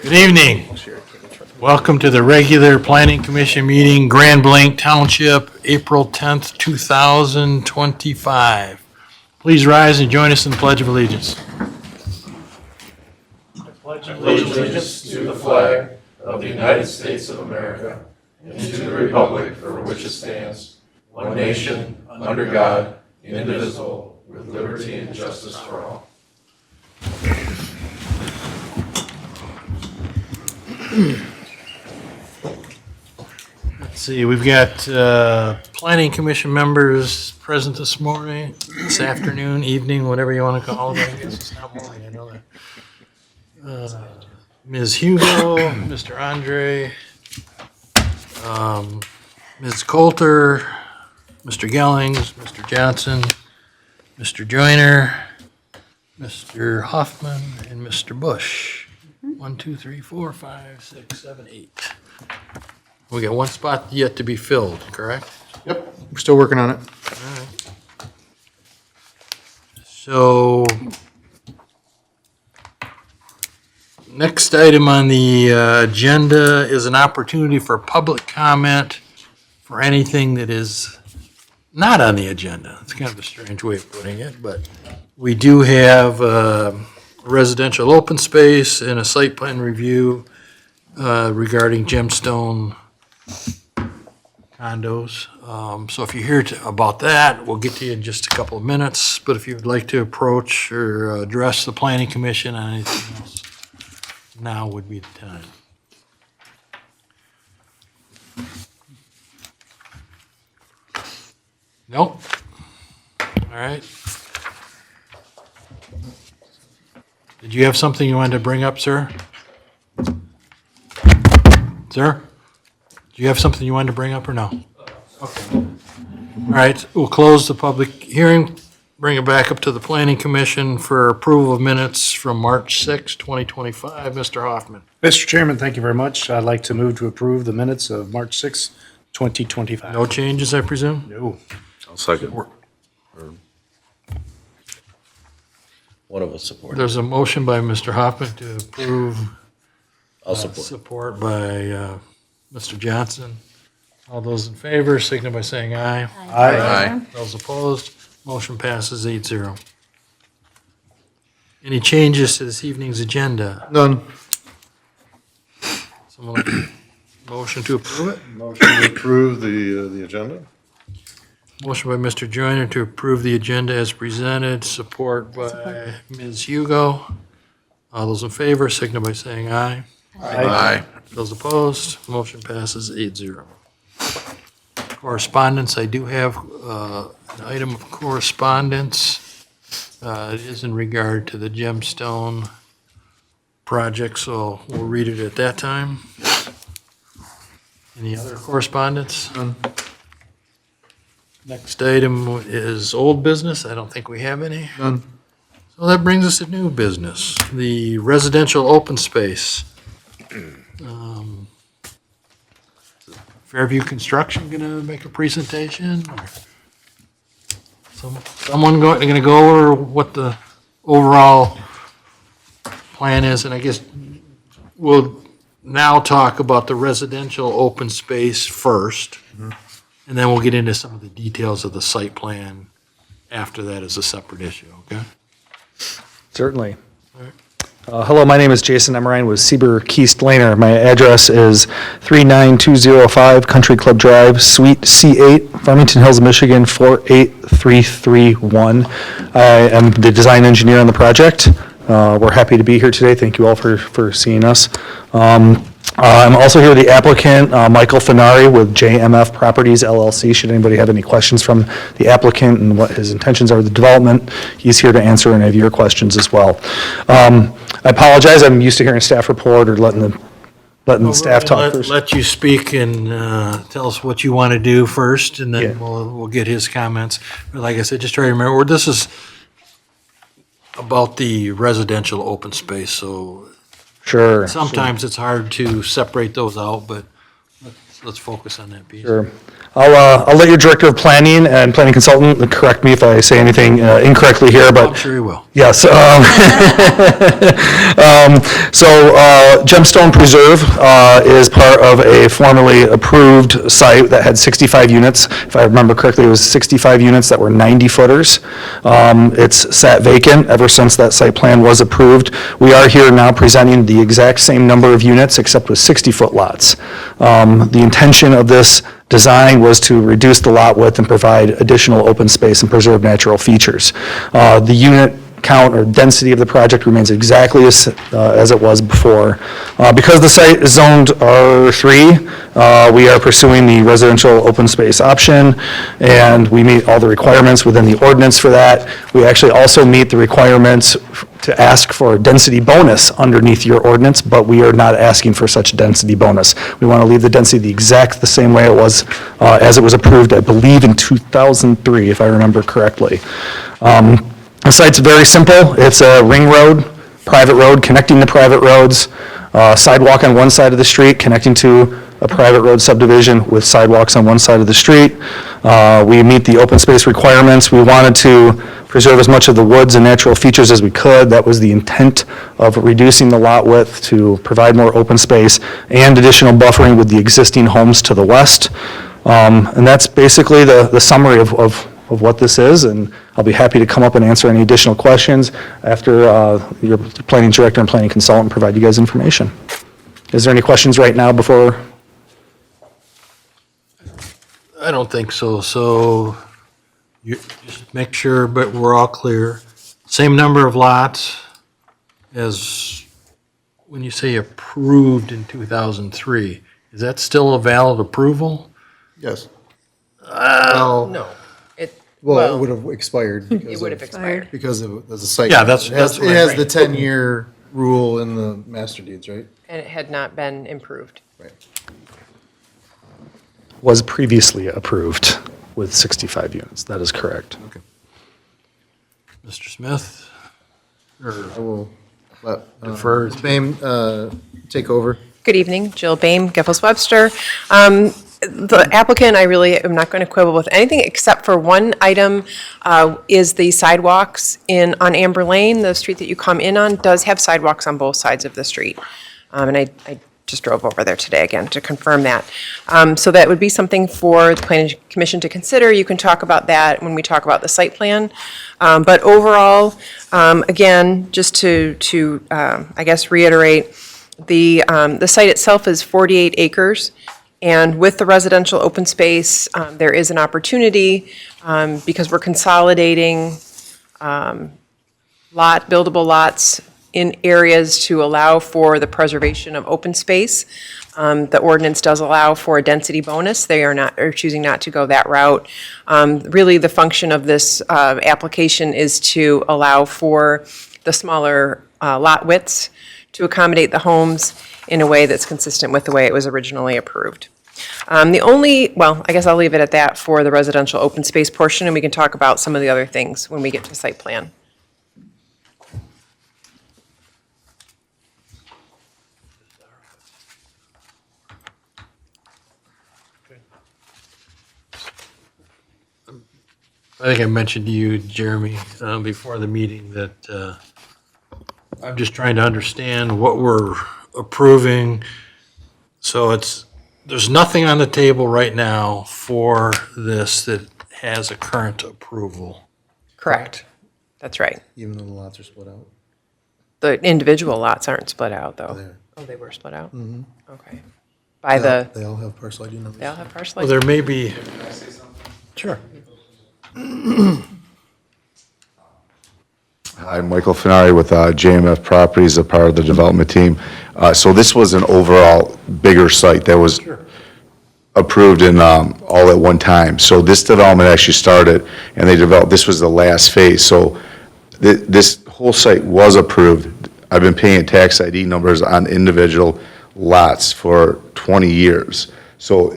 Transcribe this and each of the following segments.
Good evening. Welcome to the regular Planning Commission meeting, Grand Blanc Township, April 10th, 2025. Please rise and join us in the Pledge of Allegiance. Allegiance to the flag of the United States of America and to the republic for which it stands, one nation, under God, indivisible, with liberty and justice for all. Let's see, we've got Planning Commission members present this morning, this afternoon, evening, whatever you want to call it. I guess it's not morning, I know that. Ms. Hugo, Mr. Andre, Ms. Coulter, Mr. Gellings, Mr. Johnson, Mr. Joyner, Mr. Hoffman, and Mr. Bush. 1, 2, 3, 4, 5, 6, 7, 8. We got one spot yet to be filled, correct? Yep, we're still working on it. So, next item on the agenda is an opportunity for public comment for anything that is not on the agenda. It's kind of a strange way of putting it, but we do have residential open space and a site plan review regarding Gemstone condos. So if you're here about that, we'll get to you in just a couple of minutes. But if you would like to approach or address the planning commission on anything else, now would be the time. Nope. All right. Did you have something you wanted to bring up, sir? Sir? Do you have something you wanted to bring up or no? Okay. All right, we'll close the public hearing, bring it back up to the Planning Commission for approval of minutes from March 6, 2025. Mr. Hoffman. Mr. Chairman, thank you very much. I'd like to move to approve the minutes of March 6, 2025. No changes, I presume? No. I'll second. One of us support. There's a motion by Mr. Hoffman to approve. I'll support. Support by Mr. Johnson. All those in favor, signify by saying aye. Aye. Those opposed, motion passes 8-0. Any changes to this evening's agenda? None. Someone like a motion to approve it? Motion to approve the agenda? Motion by Mr. Joyner to approve the agenda as presented, support by Ms. Hugo. All those in favor, signify by saying aye. Aye. Those opposed, motion passes 8-0. Correspondence, I do have an item of correspondence. It is in regard to the Gemstone project, so we'll read it at that time. Any other correspondence? None. Next item is old business. I don't think we have any. None. So that brings us to new business, the residential open space. Fairview Construction going to make a presentation? Or someone going to go over what the overall plan is? And I guess we'll now talk about the residential open space first. And then we'll get into some of the details of the site plan after that as a separate issue, okay? Certainly. Hello, my name is Jason Emerine with Sieber Keast Laner. My address is 39205 Country Club Drive, Suite C8, Farmington Hills, Michigan, 48331. I am the design engineer on the project. We're happy to be here today. Thank you all for seeing us. I'm also here with the applicant, Michael Finari with JMF Properties LLC. Should anybody have any questions from the applicant and what his intentions are with the development, he's here to answer any of your questions as well. I apologize, I'm used to hearing a staff report or letting the staff talk first. Let you speak and tell us what you want to do first, and then Yeah. we'll get his comments. But like I said, just try to remember, this is about the residential open space, so Sure. sometimes it's hard to separate those out, but let's focus on that piece. Sure. I'll let your director of planning and planning consultant correct me if I say anything incorrectly here, but I'm sure you will. yes. Gemstone Preserve is part of a formerly approved site that had 65 units. If I remember correctly, it was 65 units that were 90 footers. It's sat vacant ever since that site plan was approved. We are here now presenting the exact same number of units except with 60-foot lots. The intention of this design was to reduce the lot width and provide additional open space and preserve natural features. The unit count or density of the project remains exactly as it was before. Because the site is zoned R3, we are pursuing the residential open space option, and we meet all the requirements within the ordinance for that. We actually also meet the requirements to ask for a density bonus underneath your ordinance, but we are not asking for such a density bonus. We want to leave the density the same way it was as it was approved, I believe, in 2003, if I remember correctly. The site's very simple. It's a ring road, private road connecting to private roads, sidewalk on one side of the street connecting to a private road subdivision with sidewalks on one side of the street. We meet the open space requirements. We wanted to preserve as much of the woods and natural features as we could. That was the intent of reducing the lot width to provide more open space and additional buffering with the existing homes to the west. And that's basically the summary of what this is, and I'll be happy to come up and answer any additional questions after your planning director and planning consultant provide you guys information. Is there any questions right now before? I don't think so. So you just make sure, but we're all clear. Same number of lots as when you say approved in 2003. Is that still a valid approval? Yes. No. Well, it would have expired It because would have of, expired. because of, as a site. Yeah, that's- It has- that's what It I has meant. the 10-year rule in the master deeds, right? And it had not been improved. Right. Was previously approved with 65 units. That is correct. Mr. Smith? Or I will let Defer. Ms. Boehm take over. Good evening, Jill Boehm, Giffords Webster. The applicant, I really am not going to quibble with anything except for one item, is the sidewalks on Amber Lane. The street that you come in on does have sidewalks on both sides of the street. And I just drove over there today again to confirm that. So that would be something for the planning commission to consider. You can talk about that when we talk about the site plan. But overall, again, just to I guess reiterate, the site itself is 48 acres. And with the residential open space, there is an opportunity, because we're consolidating buildable lots in areas to allow for the preservation of open space. The ordinance does allow for a density bonus. They are choosing not to go that route. Really, the function of this application is to allow for the smaller lot widths to accommodate the homes in a way that's consistent with the way it was originally approved. I guess I'll leave it at that for the residential open space portion, and we can talk about some of the other things when we get to site plan. I think I mentioned to you, Jeremy, before the meeting that I'm just trying to understand what we're approving. So there's nothing on the table right now for this that has a current approval. Correct. That's right. Even though the lots are split out. The individual lots aren't split out, though. There. Oh, they were split out? Mm-hmm. Okay. By the, They all have parcel ID numbers. they all have parcel Well, ID? there may be. Sure. I'm Michael Finari with JMF Properties, a part of the development team. So this was an overall bigger site that was approved in all at one time. So this development actually started, and they developed, this was the last phase. So this whole site was approved. I've been paying tax ID numbers on individual lots for 20 years. So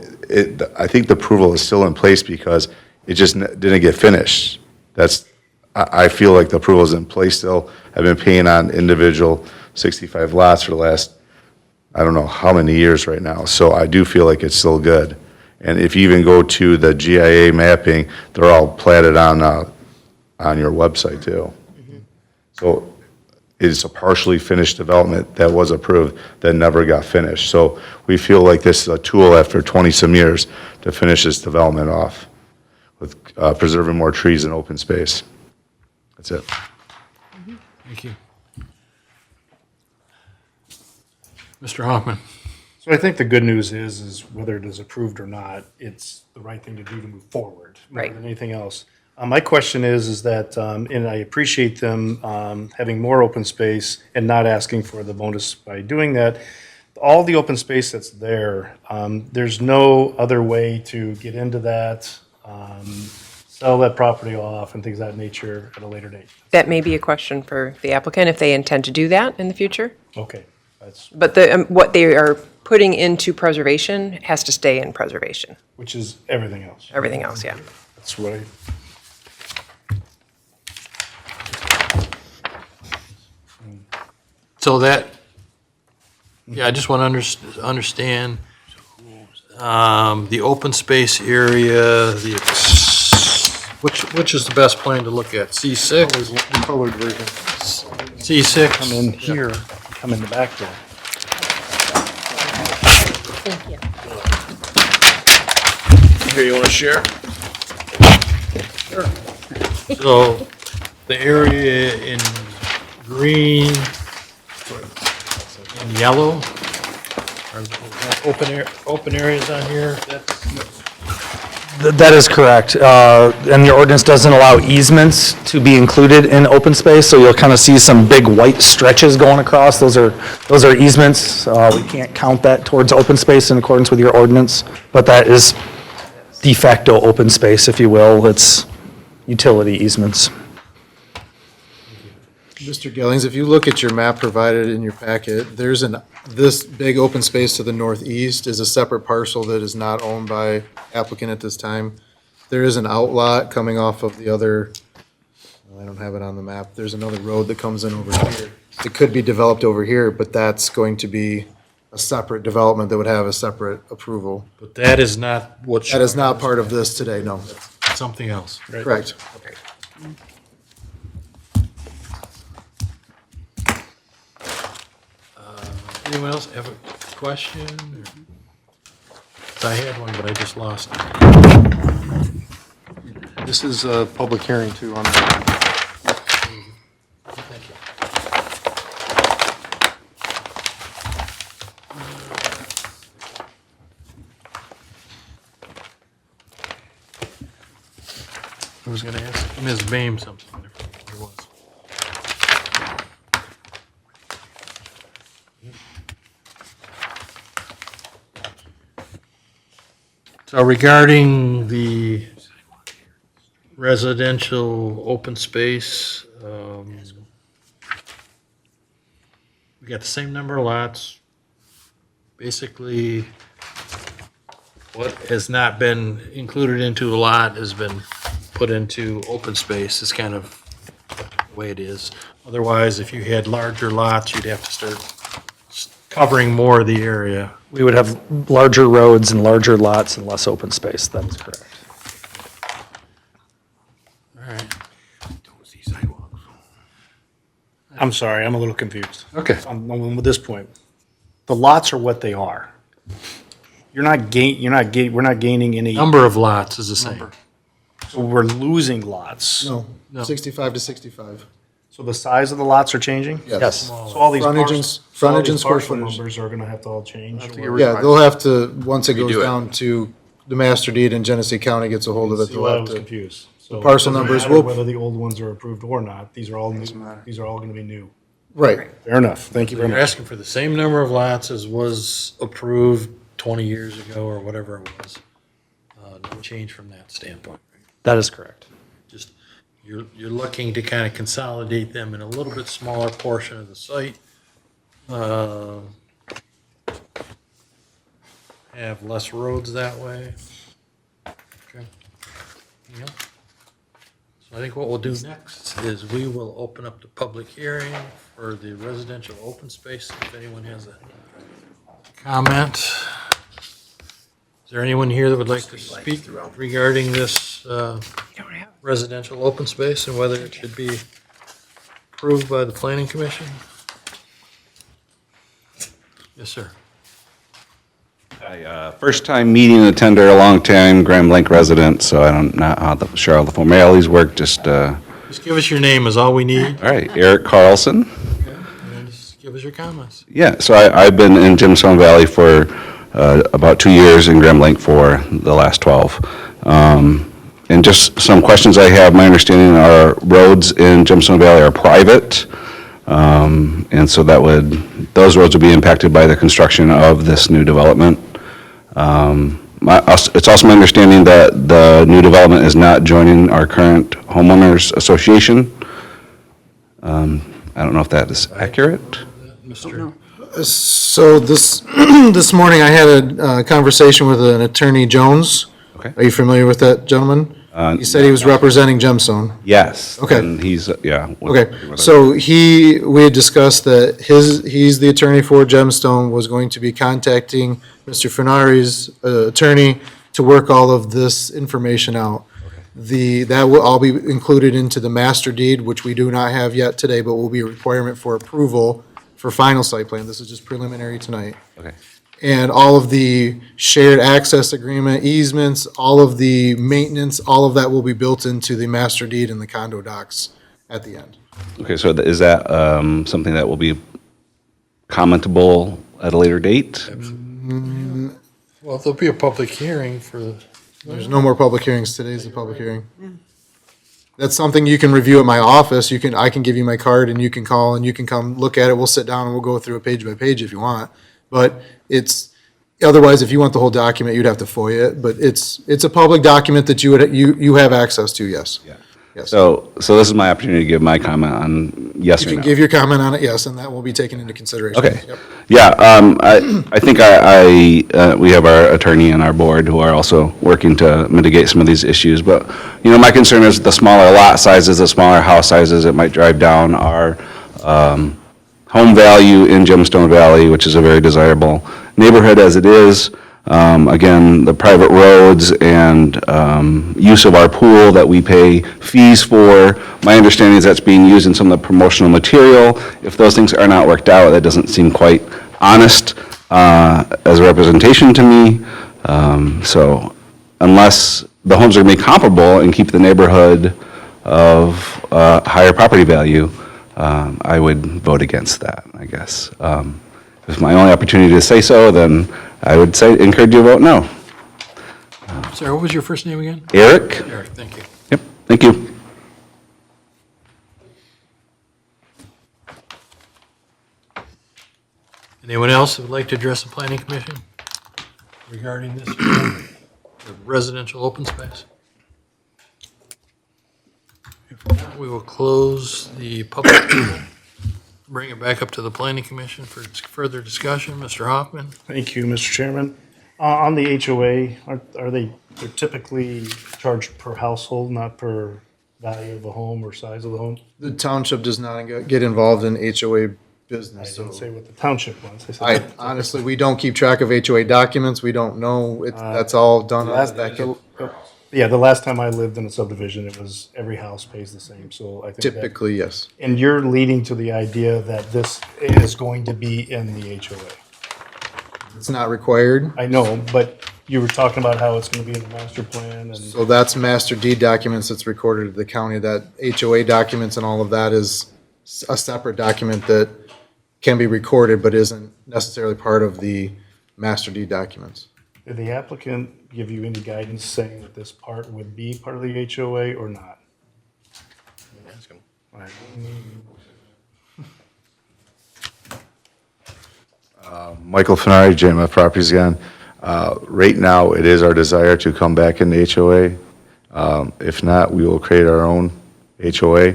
I think the approval is still in place because it just didn't get finished. I feel like the approval is in place still. I've been paying on individual 65 lots for the last, I don't know how many years right now. So I do feel like it's still good. And if you even go to the GIA mapping, they're all platted on your website too. So it's a partially finished development that was approved that never got finished. So we feel like this is a tool after 20-some years to finish this development off with preserving more trees and open space. That's it. Thank you. Mr. Hoffman? So I think the good news is whether it is approved or not, it's the right thing to do to move forward, more Right. than anything else. My question is that, and I appreciate them having more open space and not asking for the bonus by doing that. All the open space that's there, there's no other way to get into that, sell that property off and things of that nature at a later date. That may be a question for the applicant if they intend to do that in the future. Okay, that's, But what they are putting into preservation has to stay in preservation. which is everything else. Everything else, yeah. That's what I, So that, yeah, I just want to understand the open space area, which is the best plan to look at? C6? the colored version. C6? Come in here, come in the back door. Here, you want to share? So the area in green and yellow, are there open areas on here? That is correct. And the ordinance doesn't allow easements to be included in open space, so you'll kind of see some big white stretches going across. Those are easements. We can't count that towards open space in accordance with your ordinance, but that is de facto open space, if you will. It's utility easements. Mr. Gillings, if you look at your map provided in your packet, this big open space to the northeast is a separate parcel that is not owned by applicant at this time. There is an outlot coming off of the other, I don't have it on the map, there's another road that comes in over here. It could be developed over here, but that's going to be a separate development that would have a separate approval. But that is not what. That is not part of this today, no. Something else. Correct. Anyone else have a question? I had one, but I just lost it. This is a public hearing too on that. Thank you. I was going to ask Ms. Boehm something. I forget what it was. So regarding the residential open space, we got the same number of lots. Basically, what has not been included into a lot has been put into open space. Is kind of the way it is. Otherwise, if you had larger lots, you'd have to start covering more of the area. We would have larger roads and larger lots and less open space. That is correct. All right. I'm sorry, I'm a little confused. Okay. With this point. The lots are what they are. We're not gaining any, Number of lots is the same. so we're losing lots. No, No. 65 to 65. So the size of the lots are changing? Yes. So all these Frontage and- parcels, frontage all and these square parcel footage. numbers are gonna have to all change. or- Yeah, they'll have to, once it goes Redo it. down to the master deed and Genesee County gets a hold of it, See they'll why I have was to. confused. So parcel it doesn't numbers matter will- Whether the old ones are approved or not, these are all new, these are all gonna be new. Right, Fair enough, thank you very You're much. asking for the same number of lots as was approved 20 years ago or whatever it was. No change from that standpoint. That is correct. Just, you're looking to kind of consolidate them in a little bit smaller portion of the site. Have less roads that way. Okay. Anything else? So I think what we'll do next is we will open up the public hearing for the residential open space, if anyone has a comment. Is there anyone here that would like to speak regarding this residential open space and whether it should be approved by the planning commission? Yes, sir. First time meeting attender, a long time Grand Blanc resident, so I don't know sure how the formalities work, just, all Just give us your name is all we need, right, Eric Carlson. and just give us your comments. Yeah, so I've been in Gemstone Valley for about 2 years, and Grand Blanc for the last 12. And just some questions I have, my understanding our roads in Gemstone Valley are private, and so those roads would be impacted by the construction of this new development. It's also my understanding that the new development is not joining our current homeowners association. I don't know if that is accurate. Mr. So this morning I had a conversation with an attorney Jones. Okay. Are you familiar with that gentleman? He said he was representing Gemstone. Yes. Okay. And he's, yeah. Okay, so we had discussed that he's the attorney for Gemstone, was going to be contacting Mr. Fenari's attorney to work all of this information out. That will all be included into the master deed, which we do not have yet today, but will be a requirement for approval for final site plan. This is just preliminary tonight. Okay. And all of the shared access agreement, easements, all of the maintenance, all of that will be built into the master deed and the condo docs at the end. Okay, so is that something that will be commentable at a later date? Well, there'll be a public hearing for, There's no more public hearings. Today's the public hearing. That's something you can review at my office. I can give you my card and you can call and you can come look at it. We'll sit down and we'll go through it page by page if you want. But otherwise, if you want the whole document, you'd have to FOIA it. But it's a public document that you have access to, yes. Yeah. Yes. So this is my opportunity to give my comment on yes You or can no. give your comment on it, yes, and that will be taken into consideration. Okay. Yep. Yeah, I think we have our attorney and our board who are also working to mitigate some of these issues. But, my concern is the smaller lot sizes, the smaller house sizes, it might drive down our home value in Gemstone Valley, which is a very desirable neighborhood as it is. Again, the private roads and use of our pool that we pay fees for. My understanding is that's being used in some of the promotional material. If those things are not worked out, that doesn't seem quite honest as a representation to me. So unless the homes are going to be comparable and keep the neighborhood of higher property value, I would vote against that, I guess. If it's my only opportunity to say so, then I would encourage you to vote no. sorry, what was your first name again? Eric? Eric, thank you. Yep, thank you. Anyone else that would like to address the planning commission regarding this the residential open space? If not, we will close the public hearing, bring it back up to the planning commission for further discussion. Mr. Hoffman? Thank you, Mr. Chairman. On the HOA, they're typically charged per household, not per value of the home or size of the home? The township does not get involved in HOA I business, didn't so. say what the township wants. I said Honestly, we don't keep track of HOA documents. We don't know. That's all done on the back end. Yeah, the last time I lived in a subdivision, it was every house pays the same, so I think that. Typically, yes. And you're leading to the idea that this is going to be in the HOA. It's not required. I know, but you were talking about how it's gonna be in the master plan and, So that's master deed documents that's recorded at the county. That HOA documents and all of that is a separate document that can be recorded but isn't necessarily part of the master deed documents. did the applicant give you any guidance saying that this part would be part of the HOA or not? All right. Michael Fenari, JMF Properties again. Right now, it is our desire to come back in the HOA. If not, we will create our own HOA.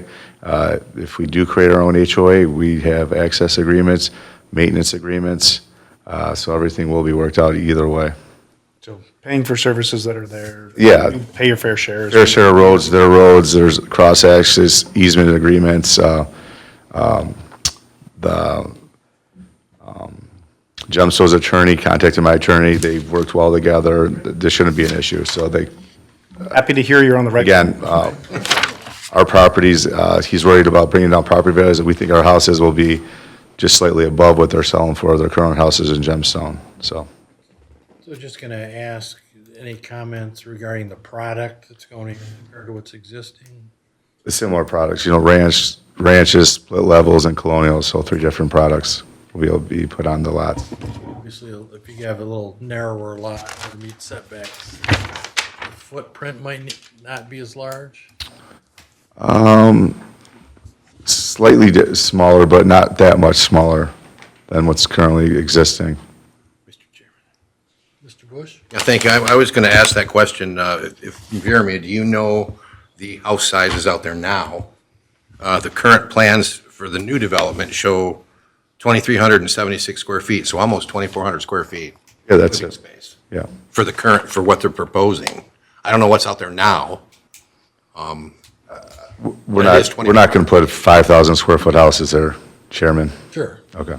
If we do create our own HOA, we have access agreements, maintenance agreements, so everything will be worked out either way. So paying for services that are there. Yeah. You pay your fair share. Fair share of roads, there are roads, there's cross-access easement agreements, the Gemstone's attorney contacted my attorney. They've worked well together. This shouldn't be an issue. So they, Happy to hear you're on the right. again, our properties, he's worried about bringing down property values. We think our houses will be just slightly above what they're selling for their current houses in Gemstone, so. So just going to ask, any comments regarding the product that's going in compared to what's existing? Similar products, ranches, split levels, and colonials, so 3 different products will be able to be put on the lot. Obviously, if you have a little narrower lot or meet setbacks, the footprint might not be as large. Slightly smaller, but not that much smaller than what's currently existing. Mr. Chairman. Mr. Bush? Yeah, thank you. I was going to ask that question. If Jeremy, do you know the house sizes out there now? The current plans for the new development show 2,376 square feet, so almost 2,400 square feet. Yeah, that's living it. space Yeah. for the current, for what they're proposing. I don't know what's out there now. We're It is not going to put 5,000 square foot houses there, Chairman. Sure. Okay.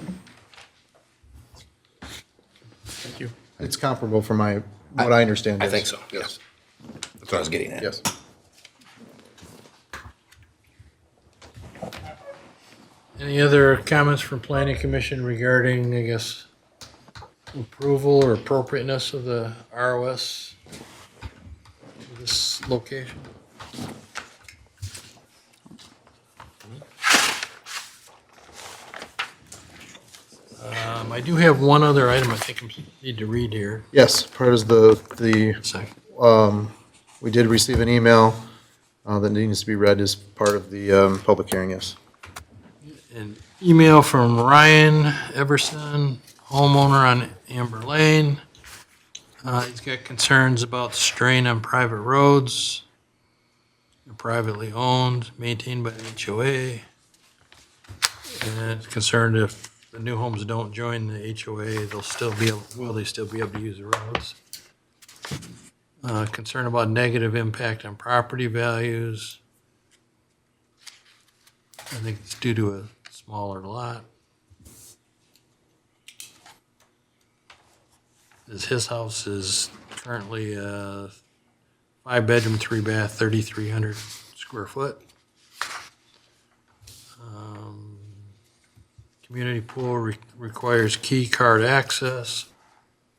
Thank you. It's comparable from what I understand. I yes. think so, yes. That's what I was getting at. Yes. Any other comments from Planning Commission regarding, I guess, approval or appropriateness of the ROS for this location? I do have one other item I think I need to read here. Yes, part of the Second. we did receive an email that needs to be read as part of the public hearing, yes. An email from Ryan Everson, homeowner on Amber Lane. He's got concerns about strain on private roads. They're privately owned, maintained by the HOA. And is concerned if the new homes don't join the HOA, will they still be able to use the roads? Concern about negative impact on property values. I think it's due to a smaller lot. His house is currently a 5-bedroom, 3-bath, 3,300 square foot. Community pool requires key card access.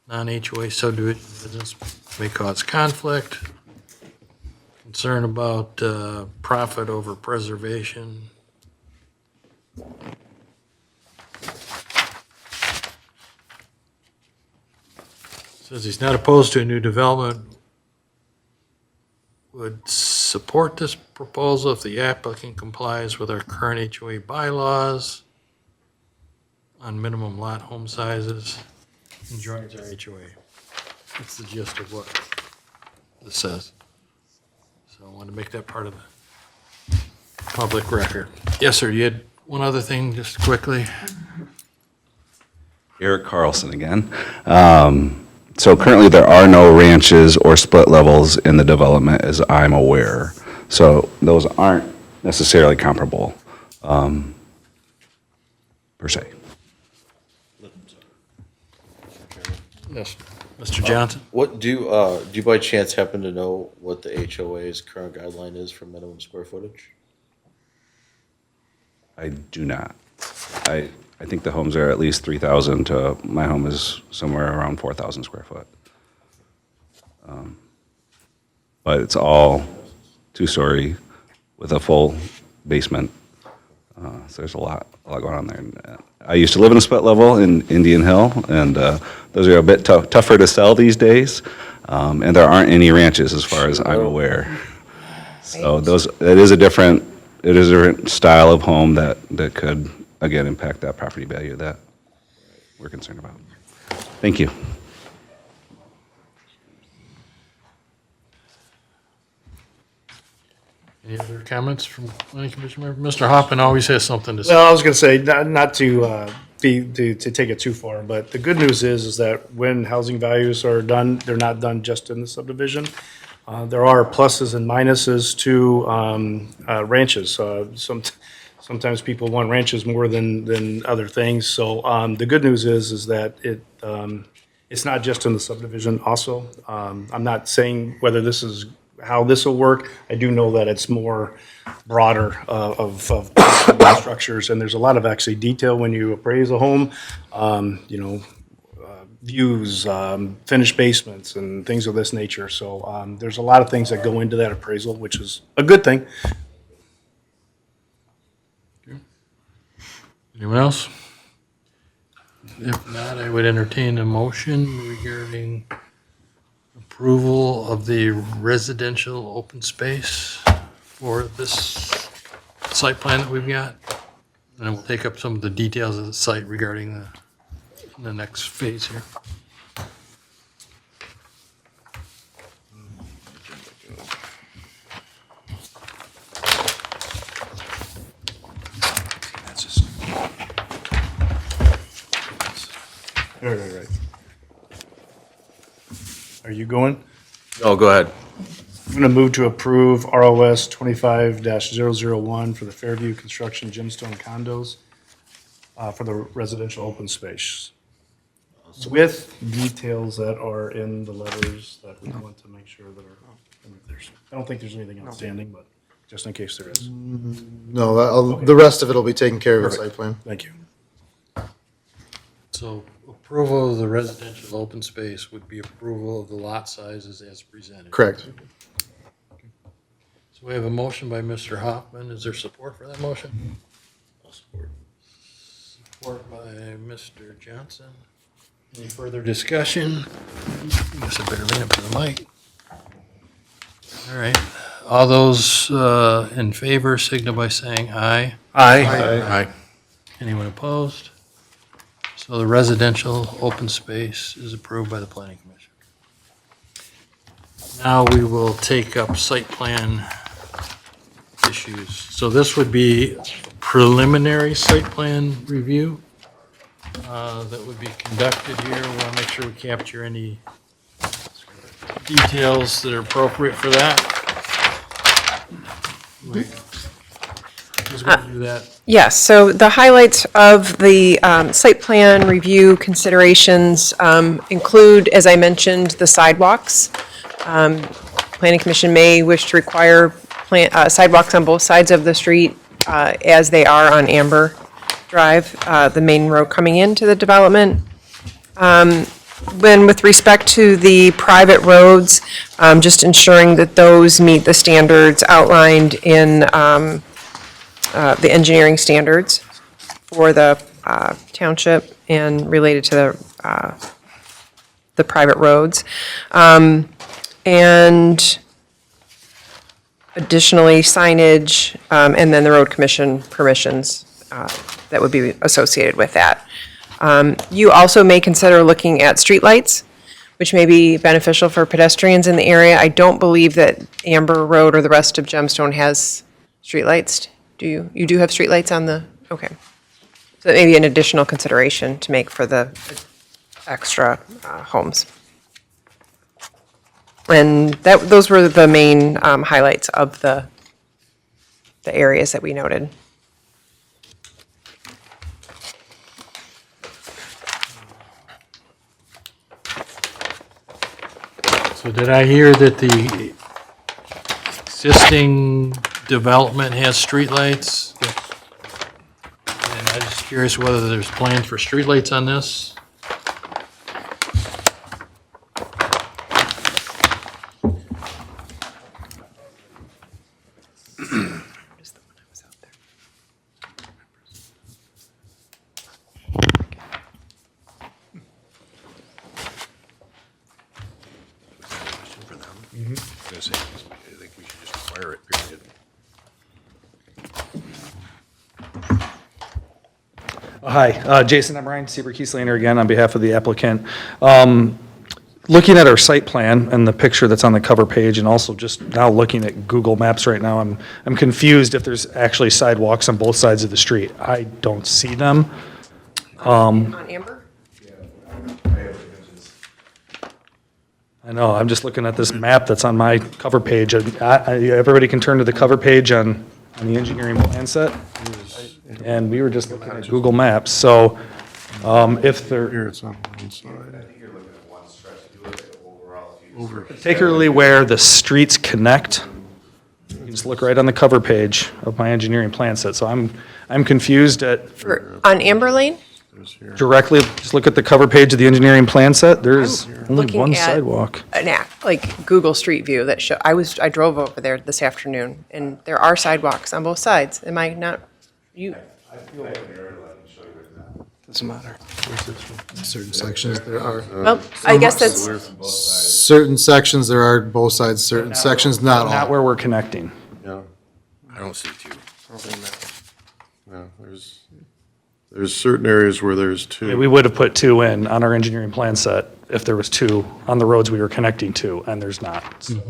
Non-HOA subdivision residents may cause conflict. Concern about profit over preservation. Says he's not opposed to a new development. Would support this proposal if the applicant complies with our current HOA bylaws on minimum lot home sizes and joins our HOA. That's the gist of what this says. So I want to make that part of the public record. Yes, sir, you had one other thing, just quickly. Eric Carlson again. So currently, there are no ranches or split levels in the development, as I'm aware. So those aren't necessarily comparable, per se. Yes, Mr. Johnson? What, do you by chance happen to know what the HOA's current guideline is for minimum square footage? I do not. I think the homes are at least 3,000 to, my home is somewhere around 4,000 square foot. But it's all 2-story with a full basement. So there's a lot going on there. I used to live in a split level in Indian Hill, and those are a bit tougher to sell these days. And there aren't any ranches as far as I'm aware. So it is a different style of home that could, again, impact that property value that we're concerned about. Thank you. Any other comments from any commission member? Mr. Hoffman always has something to say. Well, I was going to say, not to to take it too far, but the good news is that when housing values are done, they're not done just in the subdivision. There are pluses and minuses to ranches. sometimes people want ranches more than other things. So the good news is that it's not just in the subdivision also. I'm not saying whether this is how this will work. I do know that it's more broader of structures, and there's a lot of actually detail when you appraise a home, views, finished basements, and things of this nature. So there's a lot of things that go into that appraisal, which is a good thing. Anyone else? If not, I would entertain a motion regarding approval of the residential open space for this site plan that we've got. And we'll take up some of the details of the site regarding the next phase here. Right. Are you going? Oh, go ahead. I'm going to move to approve ROS 25-001 for the Fairview Construction Gemstone condos for the residential open space, with details that are in the letters that we want to make sure that are, I don't think there's anything outstanding, but just in case there is. No, the rest of it will be taken care of in site plan. Thank you. So approval of the residential open space would be approval of the lot sizes as presented. Correct. So we have a motion by Mr. Hoffman. Is there support for that motion? I'll support. Support by Mr. Johnson. Any further discussion? I guess I better lean up to the mic. All right. All those in favor signal by saying aye. Aye. Anyone opposed? So the residential open space is approved by the planning commission. Now we will take up site plan issues. So this would be preliminary site plan review that would be conducted here. We want to make sure we capture any details that are appropriate for that. Who's going to do that? Yes, so the highlights of the site plan review considerations include, as I mentioned, the sidewalks. Planning Commission may wish to require sidewalks on both sides of the street as they are on Amber Drive, the main road coming into the development. When with respect to the private roads, just ensuring that those meet the standards outlined in the engineering standards for the township and related to the private roads. And additionally, signage, and then the road commission permissions that would be associated with that. You also may consider looking at streetlights, which may be beneficial for pedestrians in the area. I don't believe that Amber Road or the rest of Gemstone has streetlights. Do you? You do have streetlights on the, okay. So that may be an additional consideration to make for the extra homes. And those were the main highlights of the areas that we noted. So did I hear that the existing development has streetlights? And I'm just curious whether there's plans for streetlights on this? I think we should just require it, period. Hi, Jason Emrine, Seaver Kieslaner again on behalf of the applicant. Looking at our site plan and the picture that's on the cover page, and also just now looking at Google Maps right now, I'm confused if there's actually sidewalks on both sides of the street. I don't see them. On Amber? I know, I'm just looking at this map that's on my cover page. Everybody can turn to the cover page on the engineering plan set. And we were just looking at Google Maps, so if there, Here it's on one side. particularly where the streets connect, you can just look right on the cover page of my engineering plan set. So I'm confused at On Amber Lane? directly, just look at the cover page of the engineering plan set, there's only Looking one at sidewalk. An app, like Google Street View that show, I drove over there this afternoon, and there are sidewalks on both sides. Am I not, you, Doesn't matter. Certain sections there are. well, I guess that's, Certain sections there are both sides, certain sections not Not all. where we're connecting. I don't see two. Yeah, there's certain areas where there's two. We would have put two in on our engineering plan set if there was two on the roads we were connecting to, and there's not. So,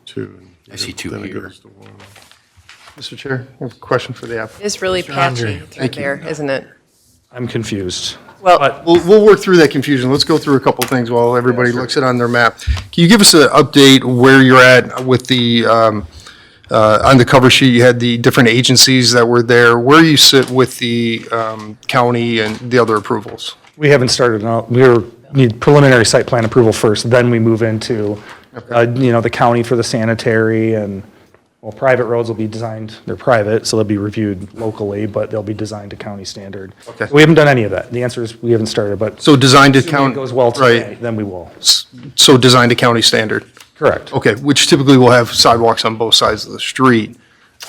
Two. I see two Then it here. goes to one. Mr. Chair, I have a question for the applicant. it's really patchy Andre. through there, isn't it? I'm confused. Well, But We'll work through that confusion. Let's go through a couple things while everybody looks it on their map. Can you give us an update where you're at with the, on the cover sheet, you had the different agencies that were there. Where you sit with the county and the other approvals? we haven't started, need preliminary site plan approval first, then we move into, the county for the sanitary and, well, private roads will be designed, they're private, so they'll be reviewed locally, but they'll be designed to county standard. Okay. We haven't done any of that. The answer is we haven't started, but So designed to assuming count. it goes well today, Right. then we will. So designed to county standard. Correct. Okay, which typically will have sidewalks on both sides of the street.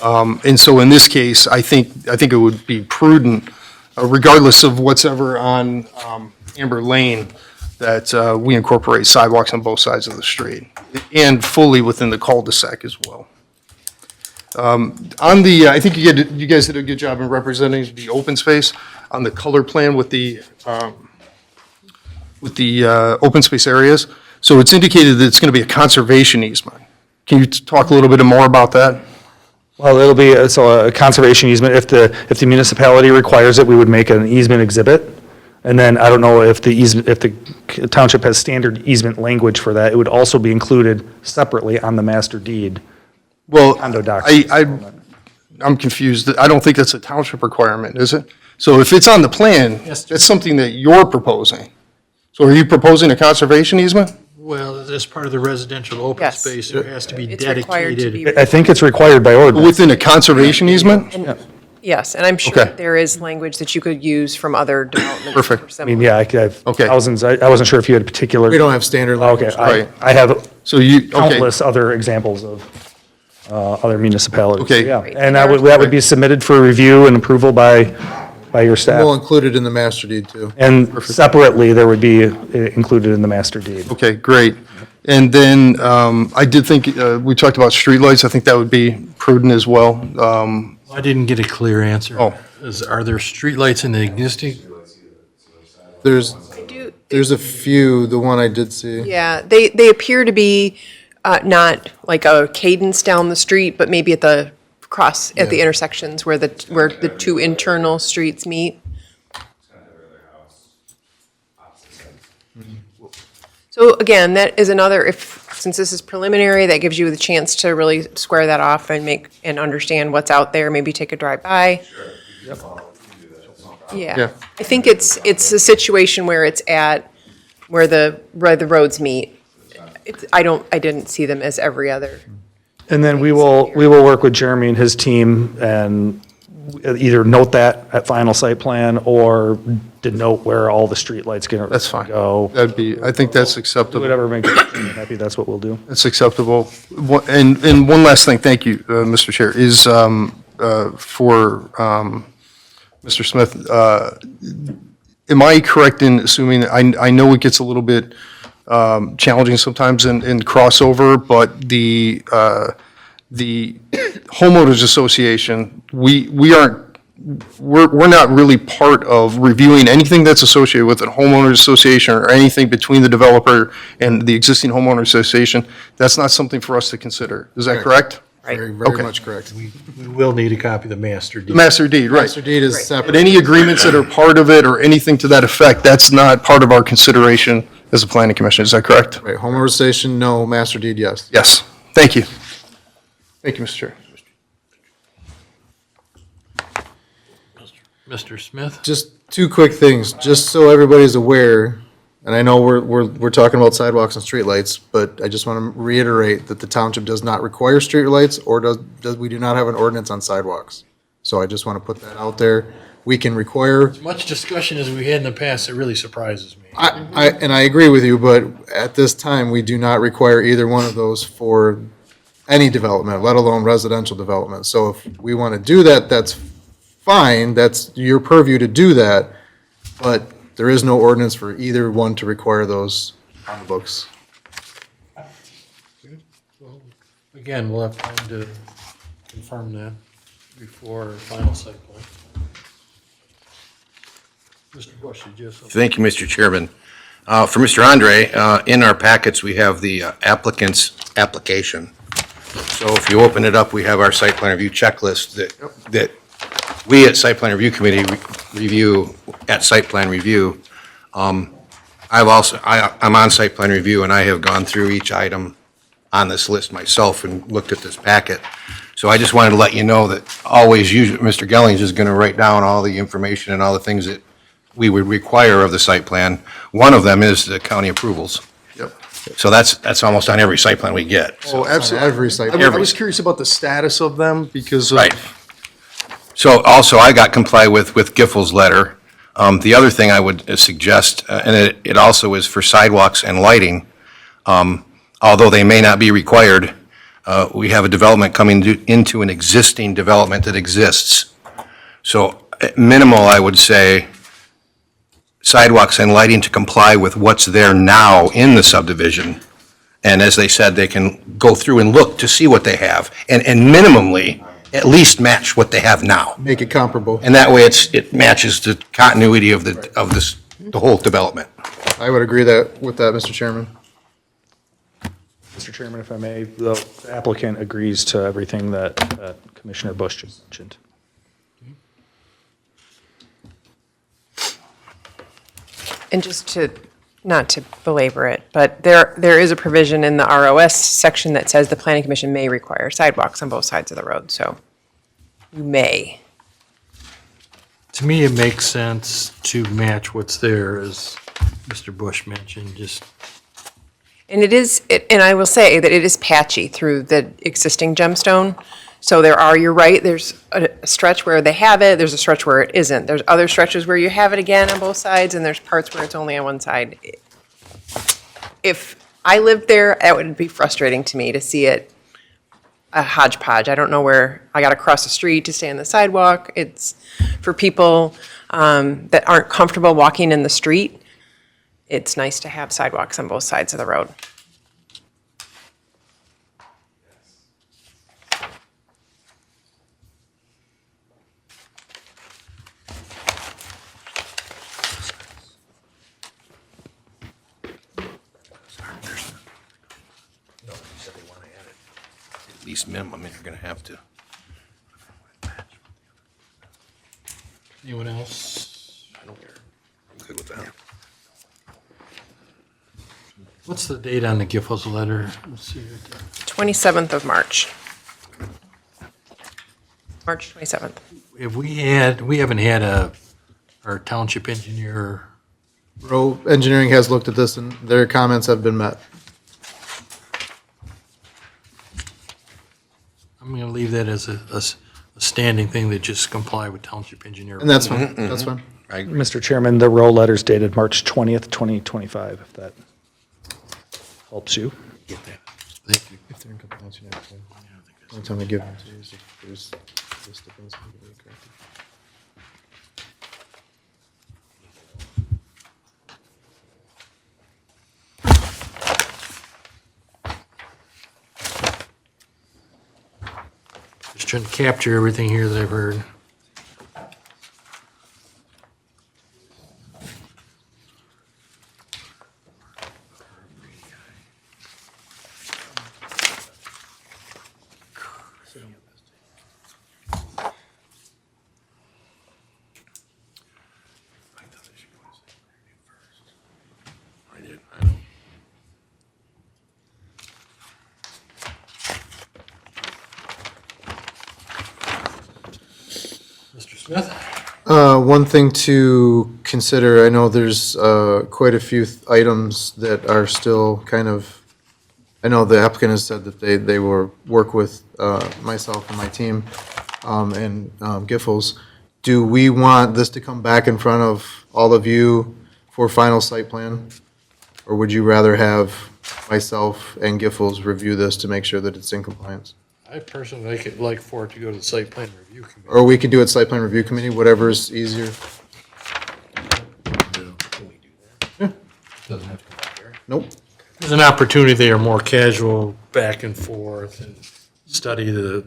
And so in this case, I think it would be prudent, regardless of what's ever on Amber Lane, that we incorporate sidewalks on both sides of the street, and fully within the cul-de-sac as well. On the, I think you guys did a good job in representing the open space on the color plan with the open space areas. So it's indicated that it's going to be a conservation easement. Can you talk a little bit more about that? Well, it'll be, a conservation easement, if the municipality requires it, we would make an easement exhibit. And then, I don't know if the township has standard easement language for that, it would also be included separately on the master deed. Well, Condo docs. I'm confused. I don't think that's a township requirement, is it? So if it's on the plan, that's something that you're proposing. So are you proposing a conservation easement? Well, as part of the residential open Yes. space, there has to be it's required to dedicated. be. I think it's required by ordinance. Within a conservation easement? Yes, and I'm sure Okay. that there is language that you could use from other developments. Perfect. or I similar. mean, yeah, I have Okay. thousands, I wasn't sure if you had a particular. We don't have standard Okay, language. Right. I have So you, okay, countless other examples of other municipalities. Okay. Yeah, Right. and that would be submitted for review and approval by your We'll staff. include it in the master deed too. And separately, there would be included in the master deed. okay, great. And then I did think, we talked about streetlights. I think that would be prudent as well. I didn't get a clear answer. Oh. Are there streetlights in the existing? There's, I do- there's a few, the one I did see. Yeah, they appear to be not like a cadence down the street, but maybe at the at the intersections where the two internal streets meet. So again, that is another, since this is preliminary, that gives you the chance to really square that off and understand what's out there, maybe take a drive by. Yeah. Yeah, I think it's a situation where it's at, where the roads meet. I didn't see them as every other. And then we will work with Jeremy and his team and either note that at final site plan or denote where all the streetlights gonna That's fine. go. I think that's acceptable. Whatever makes you happy, that's what we'll do. That's acceptable. And one last thing, thank you, Mr. Chair, is for Mr. Smith. Am I correct in assuming, I know it gets a little bit challenging sometimes in crossover, but the homeowners association, we're not really part of reviewing anything that's associated with a homeowners association or anything between the developer and the existing homeowner association. That's not something for us to consider. Is that correct? Very, Okay. very much correct. We will need a copy of the master deed. Master deed, right. Master deed is But separate. any agreements that are part of it or anything to that effect, that's not part of our consideration as a planning commission. Is that correct? Right, homeowner station, no, master deed, yes. Yes. Thank you. Thank you, Mr. Chair. Mr. Smith? Just two quick things, just so everybody's aware, and I know we're talking about sidewalks and streetlights, but I just want to reiterate that the township does not require streetlights, or we do not have an ordinance on sidewalks. So I just want to put that out there. We can require, Much discussion as we had in the past, it really surprises me. and I agree with you, but at this time, we do not require either one of those for any development, let alone residential development. So if we want to do that, that's fine, that's your purview to do that, but there is no ordinance for either one to require those on the books. Again, we'll have time to confirm that before final site plan. Mr. Bush, did you have something? Thank you, Mr. Chairman. For Mr. Andre, in our packets, we have the applicant's application. So if you open it up, we have our site plan review checklist that we at Site Plan Review Committee review at site plan review. I'm on site plan review, and I have gone through each item on this list myself and looked at this packet. So I just wanted to let you know that always, usually, Mr. Gellings is going to write down all the information and all the things that we would require of the site plan. One of them is the county approvals. Yep. So that's almost on every site plan we get. Oh, absolutely. Every site. I was curious about the status of them because of. Right. So also, I got comply with Giffords' letter. The other thing I would suggest, and it also is for sidewalks and lighting, although they may not be required, we have a development coming into an existing development that exists. So at minimal, I would say sidewalks and lighting to comply with what's there now in the subdivision. And as they said, they can go through and look to see what they have, and minimally, at least match what they have now. Make it comparable. And that way, it matches the continuity of the whole development. I would agree with that, Mr. Chairman. Mr. Chairman, if I may, the applicant agrees to everything that Commissioner Bush just mentioned. And just to, not to belabor it, but there is a provision in the ROS section that says the planning commission may require sidewalks on both sides of the road, so you may. To me, it makes sense to match what's there, as Mr. Bush mentioned, just, And it is, and I will say that it is patchy through the existing gemstone. So you're right, there's a stretch where they have it, there's a stretch where it isn't. There's other stretches where you have it again on both sides, and there's parts where it's only on one side. If I lived there, that would be frustrating to me to see it a hodgepodge. I don't know where, I gotta cross the street to stay on the sidewalk. It's for people that aren't comfortable walking in the street. It's nice to have sidewalks on both sides of the road. At least minimum, if you're going to have to. anyone else? I'm good with that. What's the date on the Giffords letter? Let's see right there. 27th of March. March 27th. We haven't had our township engineer, Rowe Engineering has looked at this, and their comments have been met. I'm going to leave that as a standing thing, that just comply with township engineer. And that's fine, that's fine. Mr. Chairman, the roll letter's dated March 20th, 2025, if that helps you. Get that. Thank you. If they're in compliance, you have to. Only time I give them to you is if there's this difference. Just trying to capture everything here that I've heard. I did, I know. Mr. Smith? One thing to consider, I know there's quite a few items that are still kind of, I know the applicant has said that they will work with myself and my team and Giffords. Do we want this to come back in front of all of you for final site plan? Or would you rather have myself and Giffords review this to make sure that it's in compliance? I personally like for it to go to the site plan review committee. Or we could do it site plan review committee, whatever's easier. Nope. There's an opportunity there, more casual back and forth and study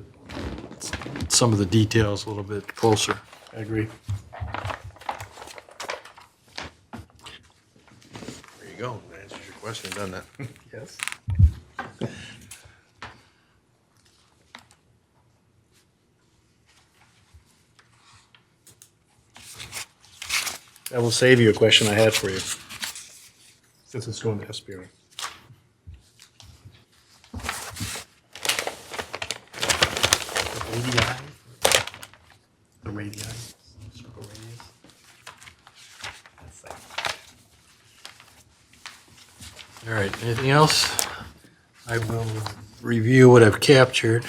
some of the details a little bit closer. I agree. There you go. That answers your question, doesn't it? Yes. That will save you a question I had for you, since it's going to SPR. The radii, circle radius. All right, anything else? I will review what I've captured.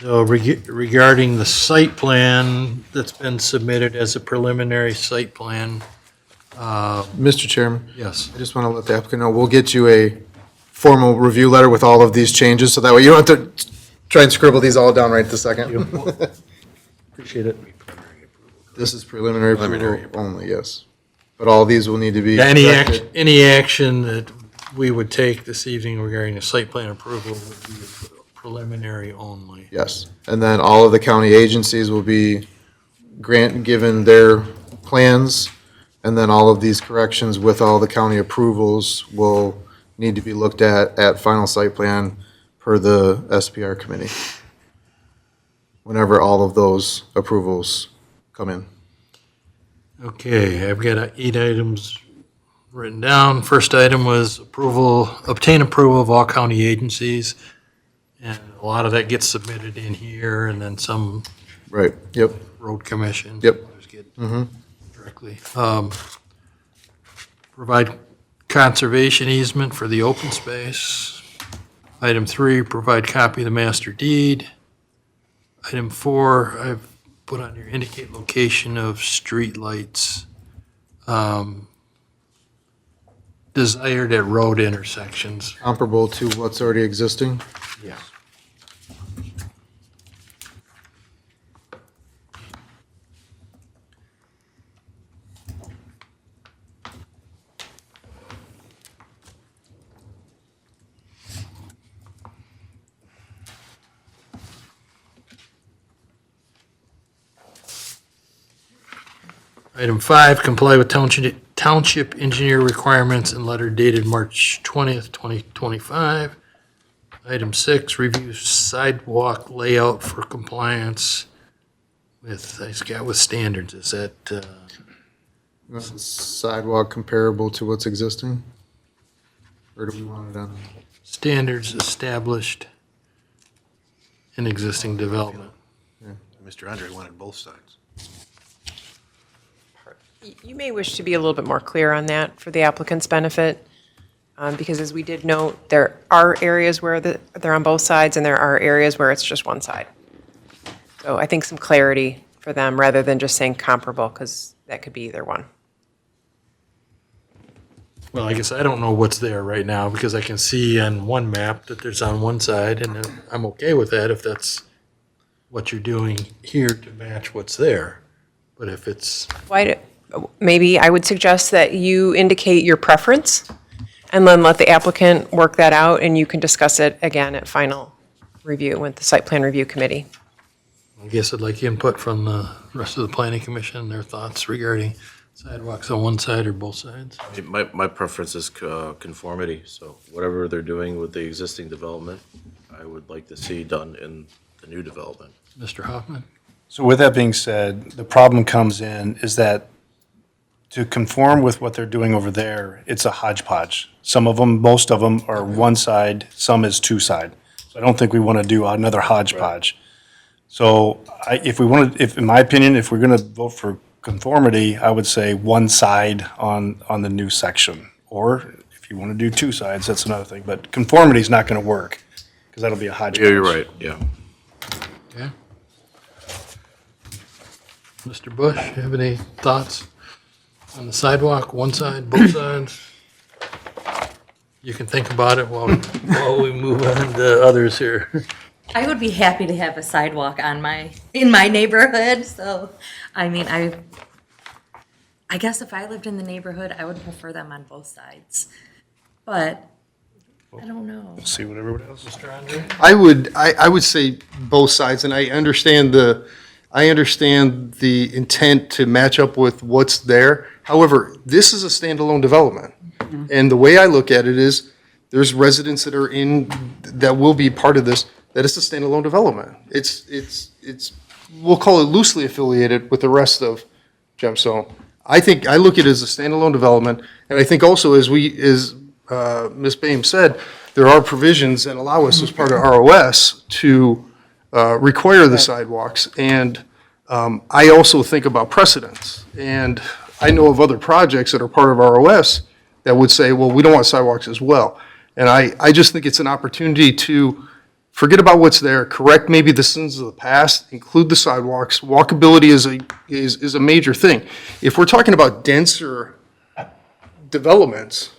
So regarding the site plan that's been submitted as a preliminary site plan, Mr. Chairman, yes. I just want to let the applicant know, we'll get you a formal review letter with all of these changes, so that way you don't have to try and scribble these all down right this second. Appreciate it. This is preliminary Preliminary approval only, yes. But all these will need to be Yeah, corrected. any action that we would take this evening regarding the site plan approval would be preliminary only. Yes, and then all of the county agencies will be given their plans, and then all of these corrections with all the county approvals will need to be looked at final site plan per the SPR committee, whenever all of those approvals come in. Okay, I've got 8 items written down. First item was obtain approval of all county agencies. And a lot of that gets submitted in here, and then some Right, yep, road commission. Yep. others get Mhm. Directly. Provide conservation easement for the open space. Item 3, provide copy of the master deed. Item 4, I've put on here, indicate location of streetlights desired at road intersections. comparable to what's already existing. Yeah. Item 5, comply with township engineer requirements and letter dated March 20th, 2025. Item 6, review sidewalk layout for compliance with standards. Is that, Sidewalk comparable to what's existing? Or do we want it on? standards established in existing development? Mr. Andre wanted both sides. You may wish to be a little bit more clear on that for the applicant's benefit, because as we did note, there are areas where they're on both sides, and there are areas where it's just one side. So I think some clarity for them, rather than just saying comparable, because that could be either one. Well, I guess I don't know what's there right now, because I can see on one map that there's on one side, and I'm okay with that if that's what you're doing here to match what's there. But if it's, Maybe I would suggest that you indicate your preference, and then let the applicant work that out, and you can discuss it again at final review with the site plan review committee. I guess I'd like input from the rest of the planning commission, their thoughts regarding sidewalks on one side or both sides. My preference is conformity, so whatever they're doing with the existing development, I would like to see done in the new development. Mr. Hoffman? So with that being said, the problem comes in is that to conform with what they're doing over there, it's a hodgepodge. Some of them, most of them are one side, some is two side. So I don't think we want to do another hodgepodge. So if we wanted, if, in my opinion, if we're going to vote for conformity, I would say one side on the new section. Or if you want to do two sides, that's another thing. But conformity is not going to work because that'll be a hodgepodge. Yeah, you're right, yeah. Okay. Mr. Bush, you have any thoughts on the sidewalk, one side, both sides? You can think about it while we move on to others here. I would be happy to have a sidewalk in my neighborhood, so, I mean, I guess if I lived in the neighborhood, I would prefer them on both sides. But, I don't know. See what everybody else is. Mr. Andre? I would say both sides, and I understand the intent to match up with what's there. However, this is a standalone development. And the way I look at it is, there's residents that will be part of this, that it's a standalone development. It's, we'll call it loosely affiliated with the rest of Gemstone. I look at it as a standalone development, and I think also, as Ms. Boehm said, there are provisions that allow us as part of ROS to require the sidewalks, and I also think about precedents. And I know of other projects that are part of ROS that would say, well, we don't want sidewalks as well. And I just think it's an opportunity to forget about what's there, correct maybe the sins of the past, include the sidewalks. Walkability is a major thing. If we're talking about denser developments,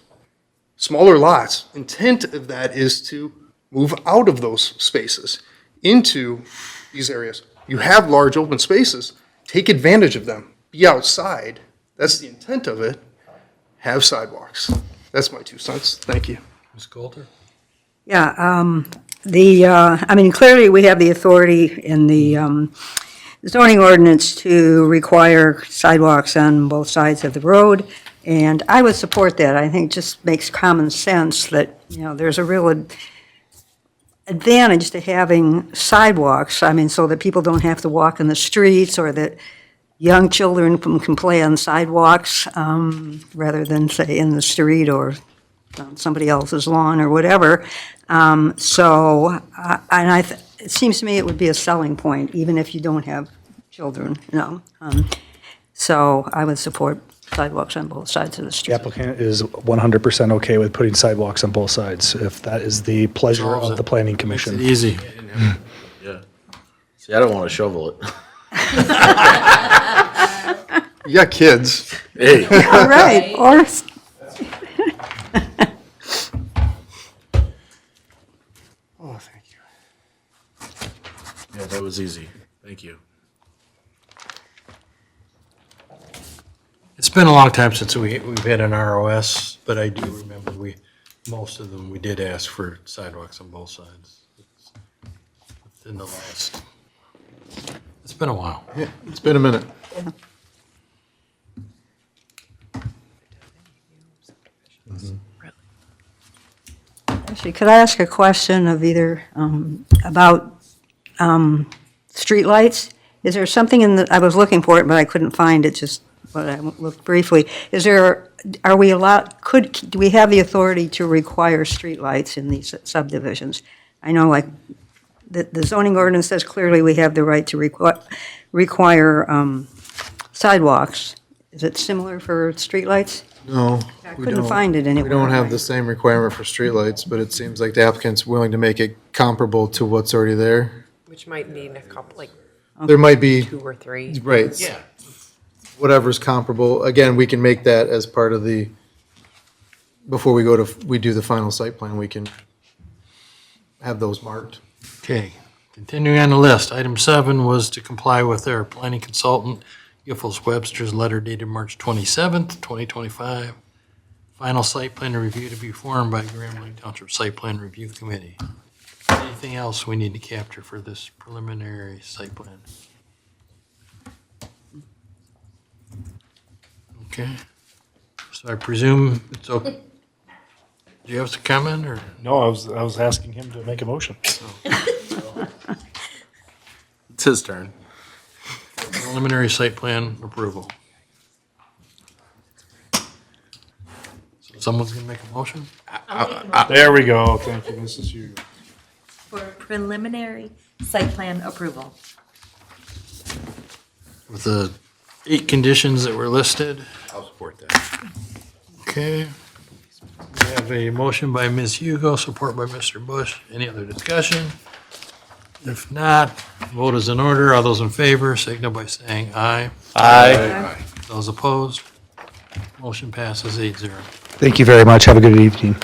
smaller lots, intent of that is to move out of those spaces into these areas. You have large open spaces, take advantage of them, be outside. That's the intent of it. Have sidewalks. That's my 2 cents. Thank you. Ms. Coulter? Yeah, I mean, clearly, we have the authority in the zoning ordinance to require sidewalks on both sides of the road, and I would support that. I think it just makes common sense that, there's a real advantage to having sidewalks, I mean, so that people don't have to walk in the streets, or that young children can play on sidewalks rather than, say, in the street or on somebody else's lawn or whatever. It seems to me it would be a selling point, even if you don't have children, So I would support sidewalks on both sides of the The street. applicant is 100% okay with putting sidewalks on both sides, if that is the pleasure of the planning Makes commission. it easy. Yeah. See, I don't want to shovel it. You got kids. Hey. All right, or, Oh, thank you. Yeah, that was easy. Thank you. It's been a long time since we've had an ROS, but I do remember most of them, we did ask for sidewalks on both sides. In the last, it's been a while. It's been a minute. actually, could I ask a question of either, about streetlights? Is there something I was looking for it, but I couldn't find it, but I looked briefly. Are we allowed, do we have the authority to require streetlights in these subdivisions? I know, like, the zoning ordinance says clearly we have the right to require sidewalks. Is it similar for streetlights? No, I we couldn't don't. find it anywhere. We don't have the same requirement for streetlights, but it seems like the applicant's willing to make it comparable to what's already there. Which might mean a couple, like There might be, 2 or 3. right. Yeah. Whatever's comparable. Again, we can make that as part of before we do the final site plan, we can have those marked. Okay, continuing on the list, item 7 was to comply with our planning consultant, Giffords Webster's letter dated March 27th, 2025. Final site plan review to be formed by Grand Lake Township Site Plan Review Committee. Anything else we need to capture for this preliminary site plan? Okay, so I presume it's okay. Do you have a comment, or? No, I was asking him to make a motion. It's his turn. Preliminary site plan approval. So someone's gonna make a motion? There we go. Thank you, Mrs. Hugo. for preliminary site plan approval. With the 8 conditions that were listed. I'll support that. Okay. We have a motion by Ms. Hugo, support by Mr. Bush. Any other discussion? If not, vote is in order. All those in favor, signal by saying aye. Aye. Those opposed? Motion passes 8-0. Thank you very much. Have a good evening.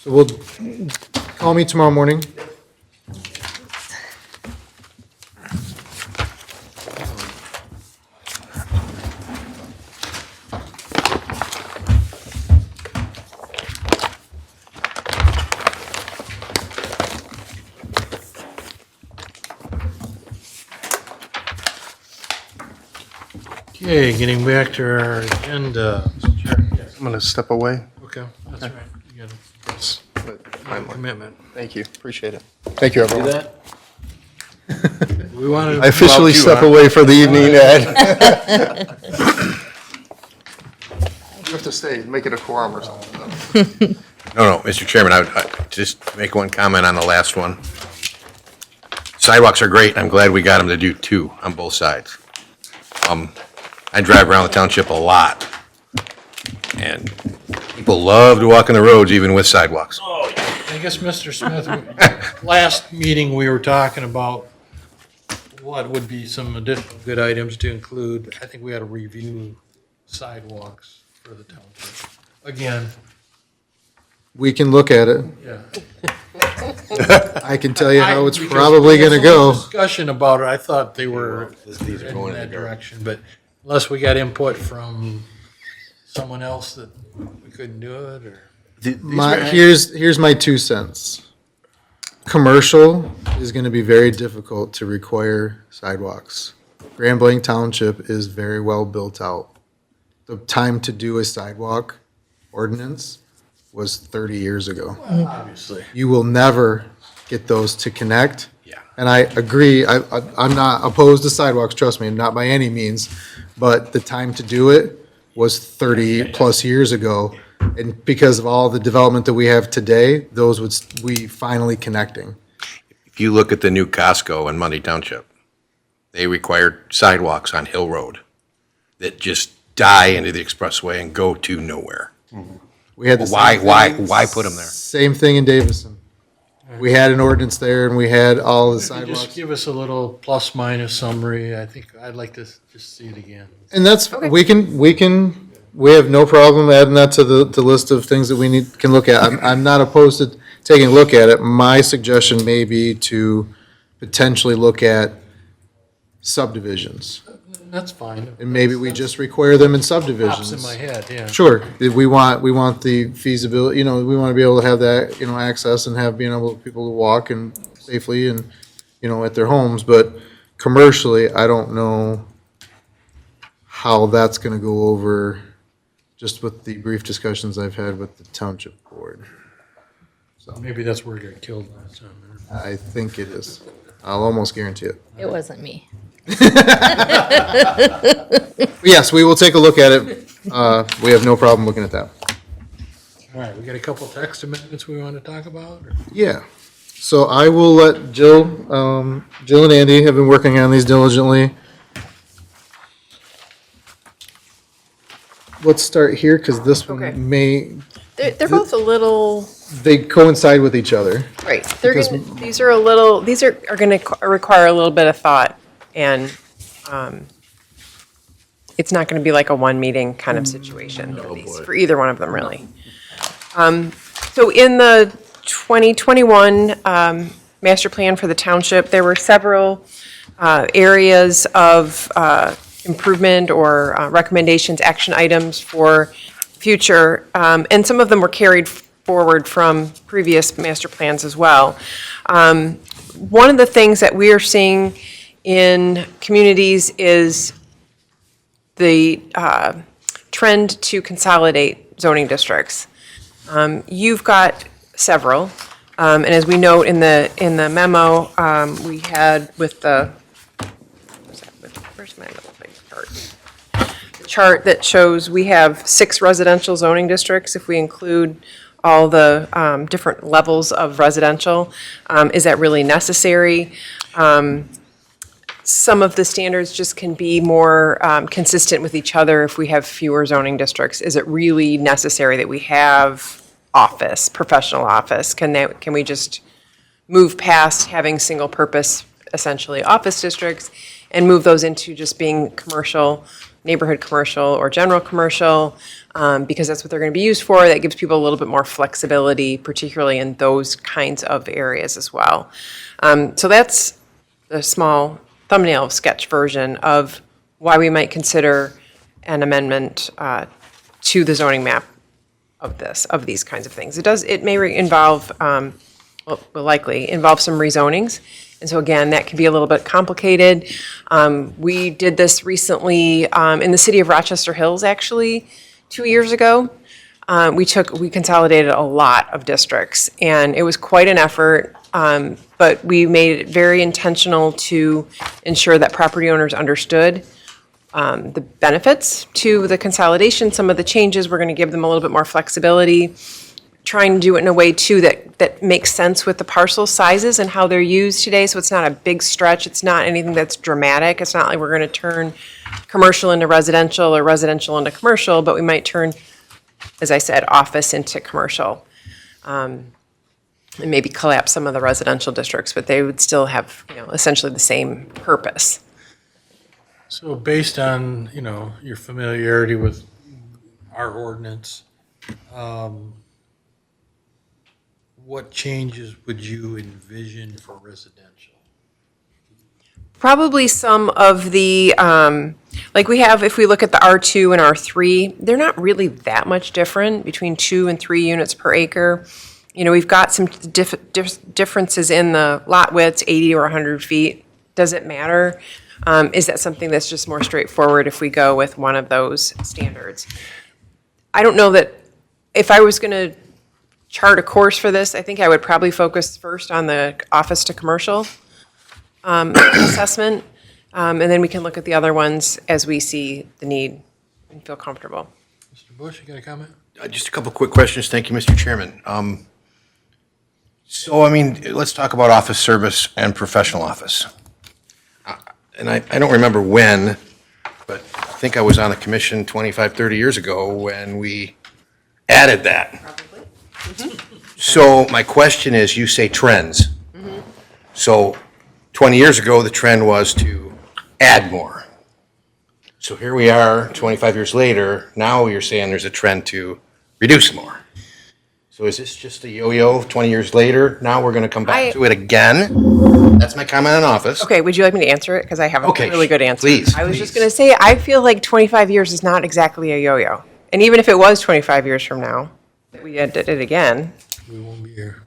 So we'll, call me tomorrow morning. Okay, getting back to our agenda. I'm going to step away. Okay, that's right. You got Yes, but a finally. commitment. Thank you, appreciate it. Thank you, everyone. that? We want to. I officially step away for the evening, Ed. You have to stay, make it a quorum or something. No, Mr. Chairman, I just make one comment on the last one. Sidewalks are great, and I'm glad we got them to do 2 on both sides. I drive around the township a lot, and people love to walk on the roads even with sidewalks. I guess, Mr. Smith, last meeting, we were talking about what would be some additional good items to include. I think we had to review sidewalks for the township. Again, We can look at it. yeah. I can tell you how it's Because probably there was gonna some go. Discussion about it, I thought they were These are in going in that the direction, but unless we got input from someone else that we couldn't do it, or. Here's my 2 cents. Commercial is gonna be very difficult to require sidewalks. Grand Blanc Township is very well built out. The time to do a sidewalk ordinance was 30 years ago. Obviously. You will never get those to connect. Yeah. And I agree, I'm not opposed to sidewalks, trust me, not by any means, but the time to do it was 30-plus years ago. And because of all the development that we have today, those would be finally connecting. If you look at the new Costco in Mundy Township, they required sidewalks on Hill Road that just die into the expressway and go to nowhere. We had the Why- same why- thing- why put 'em there? Same thing in Davison. We had an ordinance there and we had all the If you just sidewalks. give us a little plus minus summary, I think I'd like to just see it again. And that's, we have no problem adding that to the list of things that we can look at. I'm not opposed to taking a look at it. My suggestion may be to potentially look at subdivisions. That's fine. And maybe we just require them in Pops subdivisions. in my head, yeah. Sure, we want the feasibility, we want to be able to have that, access and being able, people to walk and safely and, at their homes, but commercially, I don't know how that's gonna go over, just with the brief discussions I've had with the township board. Maybe that's where it got killed last time. I think it is. I'll almost guarantee it. It wasn't me. Yes, we will take a look at it. We have no problem looking at that. All right, we got a couple text amendments we want to talk about? or- Yeah, so I will let Jill and Andy have been working on these diligently. Let's start here, because this Okay. one may, They're both a little, they coincide with each other. right, they're Because- gonna, these are a little, these are gonna require a little bit of thought, and it's not gonna be like a one-meeting kind of situation for these, for either one of them, really. So in the 2021 master plan for the township, there were several areas of improvement or recommendations, action items for future, and some of them were carried forward from previous master plans as well. One of the things that we are seeing in communities is the trend to consolidate zoning districts. You've got several, and as we note in the memo, we had with the, where's my little big chart? chart that shows we have 6 residential zoning districts, if we include all the different levels of residential. Is that really necessary? Some of the standards just can be more consistent with each other if we have fewer zoning districts. Is it really necessary that we have office, professional office? Can we just move past having single-purpose, essentially, office districts and move those into just being commercial, neighborhood commercial or general commercial, because that's what they're going to be used for. That gives people a little bit more flexibility, particularly in those kinds of areas as well. So that's a small thumbnail sketch version of why we might consider an amendment to the zoning map of these kinds of things. It may involve, will likely involve some rezonings. And so again, that can be a little bit complicated. We did this recently in the city of Rochester Hills, actually, 2 years ago. We consolidated a lot of districts, and it was quite an effort, but we made it very intentional to ensure that property owners understood the benefits to the consolidation. Some of the changes, we're going to give them a little bit more flexibility, trying to do it in a way, too, that makes sense with the parcel sizes and how they're used today, so it's not a big stretch. It's not anything that's dramatic. It's not like we're going to turn commercial into residential or residential into commercial, but we might turn, as I said, office into commercial. And maybe collapse some of the residential districts, but they would still have, essentially the same purpose. So based on, your familiarity with our ordinance, what changes would you envision for residential? Probably some of the, like we have, if we look at the R2 and R3, they're not really that much different between 2 and 3 units per acre. We've got some differences in the lot widths, 80 or 100 feet. Does it matter? Is that something that's just more straightforward if we go with one of those standards? I don't know that, if I was going to chart a course for this, I think I would probably focus first on the office to commercial assessment, and then we can look at the other ones as we see the need and feel comfortable. Mr. Bush, you got a comment? Just a couple quick questions. Thank you, Mr. Chairman. Let's talk about office service and professional office. And I don't remember when, but I think I was on the commission 25, 30 years ago when we added that. So my question is, you say trends. So 20 years ago, the trend was to add more. So here we are, 25 years later, now you're saying there's a trend to reduce more. So is this just a yo-yo 20 years later? Now we're going to come back to it again? That's my comment on office. Okay, would you like me to answer it? Because I have a Okay, really good answer. please, I was just please. going to say, I feel like 25 years is not exactly a yo-yo. And even if it was 25 years from now, that we did it again, We won't be here.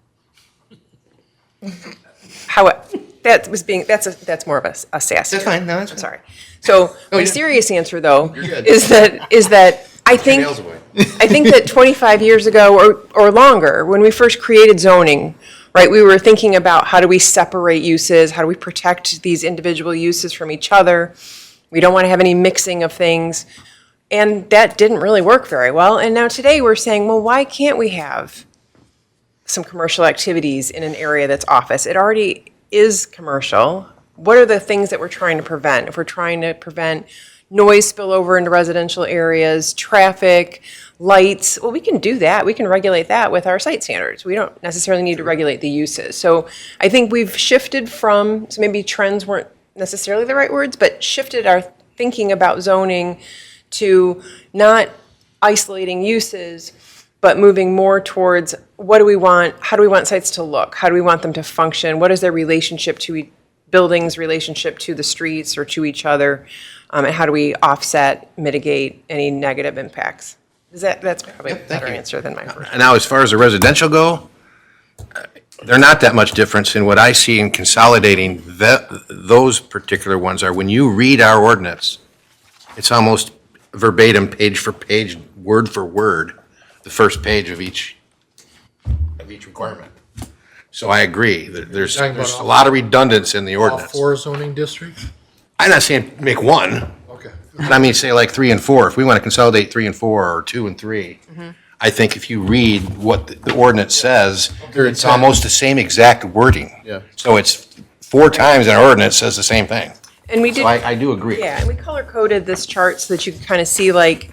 that's more of a sassy. That's fine, no, that's I'm fine. sorry. So my yeah. serious answer, though, good. is that I think, Nails away. I think that 25 years ago or longer, when we first created zoning, right, we were thinking about how do we separate uses, how do we protect these individual uses from each other. We don't want to have any mixing of things. And that didn't really work very well. And now today we're saying, well, why can't we have some commercial activities in an area that's office? It already is commercial. What are the things that we're trying to prevent? If we're trying to prevent noise spillover into residential areas, traffic, lights, well, we can do that. We can regulate that with our site standards. We don't necessarily need to regulate the uses. So I think we've shifted from, so maybe trends weren't necessarily the right words, but shifted our thinking about zoning to not isolating uses, but moving more towards what do we want, how do we want sites to look? How do we want them to function? What is their relationship to buildings, relationship to the streets or to each other? And how do we offset, mitigate any negative impacts? That's probably a better answer than my first. And now, as far as the residential go, they're not that much difference in what I see in consolidating those particular ones are when you read our ordinance, it's almost verbatim, page for page, word for word, the first page of each requirement. So I agree, there's Talking about a lot of redundance in the All ordinance. 4 zoning districts? I'm not saying make one, Okay. I mean, say like 3 and 4, if we want to consolidate 3 and 4 or 2 and 3, I think if you read what the ordinance says, it's almost the same exact wording. Yeah. So it's 4 times in our ordinance says the same thing. And we So did. I do agree. Yeah, and we color coded this chart so that you can kind of see like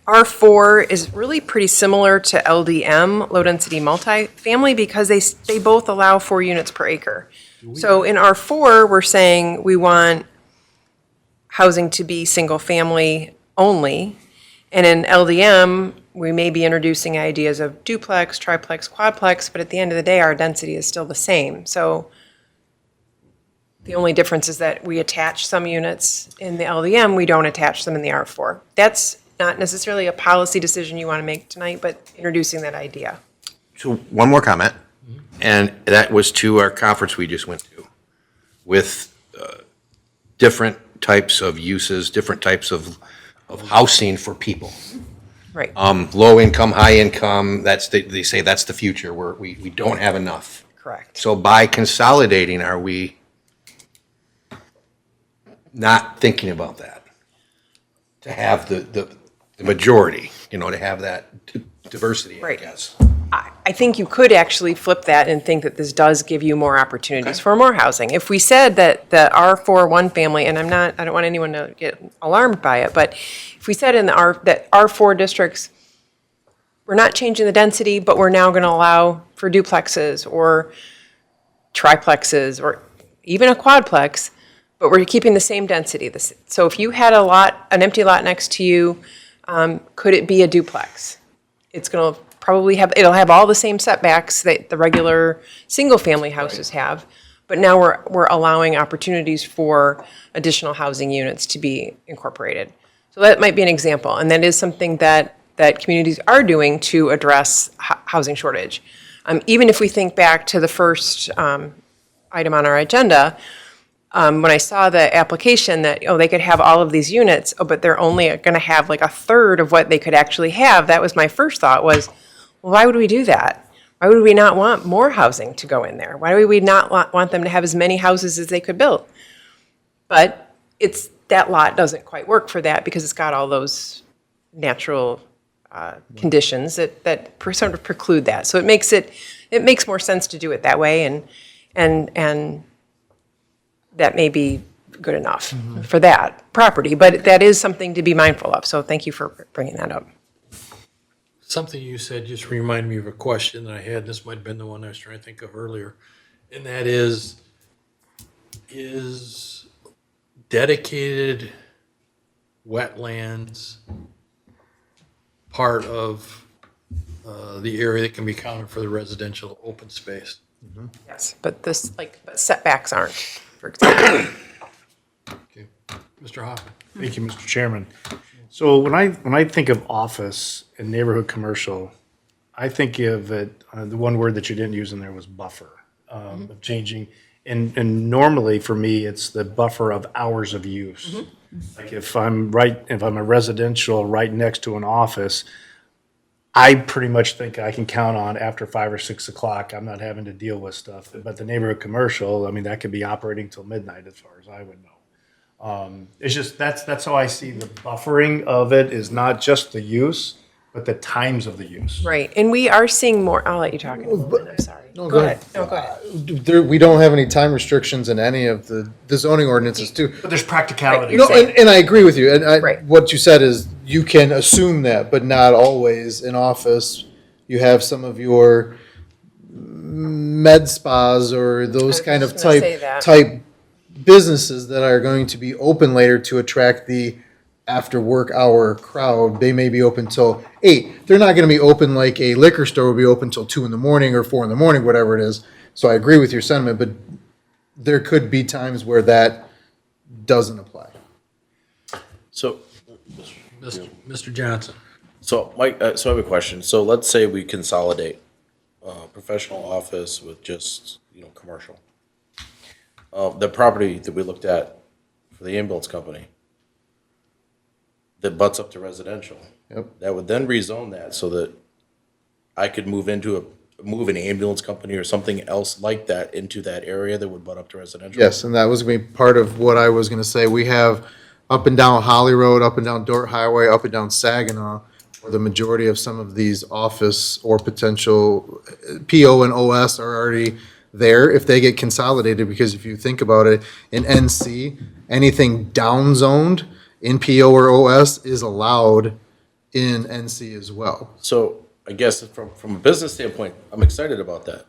R4 is really pretty similar to LDM, low density multifamily, because they both allow 4 units per acre. So in R4, we're saying we want housing to be single family only. And in LDM, we may be introducing ideas of duplex, triplex, quadplex, but at the end of the day, our density is still the same. So the only difference is that we attach some units in the LDM, we don't attach them in the R4. That's not necessarily a policy decision you want to make tonight, but introducing that idea. So one more comment, and that was to our conference we just went to with different types of uses, different types of housing for people. Right. Low income, high income, they say that's the future, we don't have enough. Correct. So by consolidating, are we not thinking about that? To have the majority, to have that diversity, I Right. guess. I think you could actually flip that and think that this does give you more opportunities for more housing. If we said that the R4 one family, and I don't want anyone to get alarmed by it, but if we said that R4 districts, we're not changing the density, but we're now going to allow for duplexes or triplexes or even a quadplex, but we're keeping the same density. So if you had an empty lot next to you, could it be a duplex? It's going to probably it'll have all the same setbacks that the regular single-family houses have, but now we're allowing opportunities for additional housing units to be incorporated. So that might be an example, and that is something that communities are doing to address housing shortage. Even if we think back to the first item on our agenda, when I saw the application that, they could have all of these units, but they're only going to have like a third of what they could actually have, that was my first thought was, well, why would we do that? Why would we not want more housing to go in there? Why would we not want them to have as many houses as they could build? But that lot doesn't quite work for that because it's got all those natural conditions that sort of preclude that. So it makes more sense to do it that way, and that may be good enough for that property, but that is something to be mindful of, so thank you for bringing that up. Something you said just reminded me of a question that I had. This might have been the one I was trying to think of earlier. And that is dedicated wetlands part of the area that can be counted for the residential open space? Yes, but but setbacks aren't, for example. Okay. Mr. Hoffman? Thank you, Mr. Chairman. So when I think of office and neighborhood commercial, I think of it, the one word that you didn't use in there was buffer, of changing. And normally for me, it's the buffer of hours of use. Like if I'm a residential right next to an office, I pretty much think I can count on after 5 or 6 o'clock, I'm not having to deal with stuff. But the neighborhood commercial, I mean, that could be operating till midnight as far as I would know. It's just, that's how I see the buffering of it, is not just the use, but the times of the use. Right, and we are seeing more, I'll let you talk in a moment, I'm sorry. No, Go ahead. No, go ahead. We don't have any time restrictions in any of the zoning ordinances too. But there's practicality. No, and I agree with you, and Right. what you said is, you can assume that, but not always. In office, you have some of your med spas or those kind of just gonna say that. type businesses that are going to be open later to attract the after work hour crowd. They may be open till 8. They're not gonna be open like a liquor store will be open till 2 in the morning or 4 in the morning, whatever it is. So I agree with your sentiment, but there could be times where that doesn't apply. So, Mr. Johnson? so Mike, so I have a question. So let's say we consolidate, professional office with just, commercial. The property that we looked at for the ambulance company that butts up to residential. Yep. That would then rezone that so that I could move an ambulance company or something else like that into that area that would butt up to residential. Yes, and that was going to be part of what I was going to say. We have up and down Holly Road, up and down Dort Highway, up and down Saginaw, where the majority of some of these office or potential PO and OS are already there, if they get consolidated, because if you think about it, in NC, anything downzoned in PO or OS is allowed in NC as well. So I guess from a business standpoint, I'm excited about that.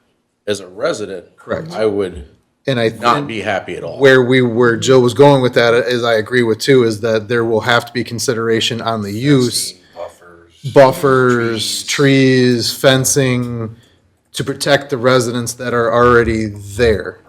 As a resident. Correct. I would And I not think be happy at all. where Joe was going with that, as I agree with too, is that there will have to be consideration on the use, buffers, trees, fencing, to protect the residents that are already there.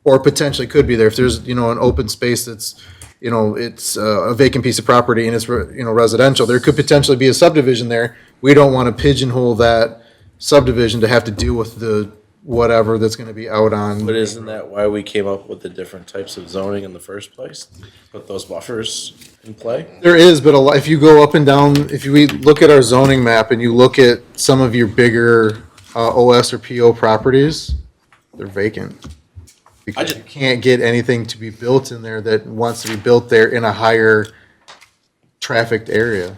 Or potentially could be there. If there's, an open space that's, it's a vacant piece of property and it's, residential, there could potentially be a subdivision there. We don't want to pigeonhole that subdivision to have to deal with the whatever that's going to be out on. But isn't that why we came up with the different types of zoning in the first place? Put those buffers in play? There is, but if you go up and down, if we look at our zoning map and you look at some of your bigger OS or PO properties, they're vacant. Because you can't get anything to be built in there that wants to be built there in a higher trafficked area.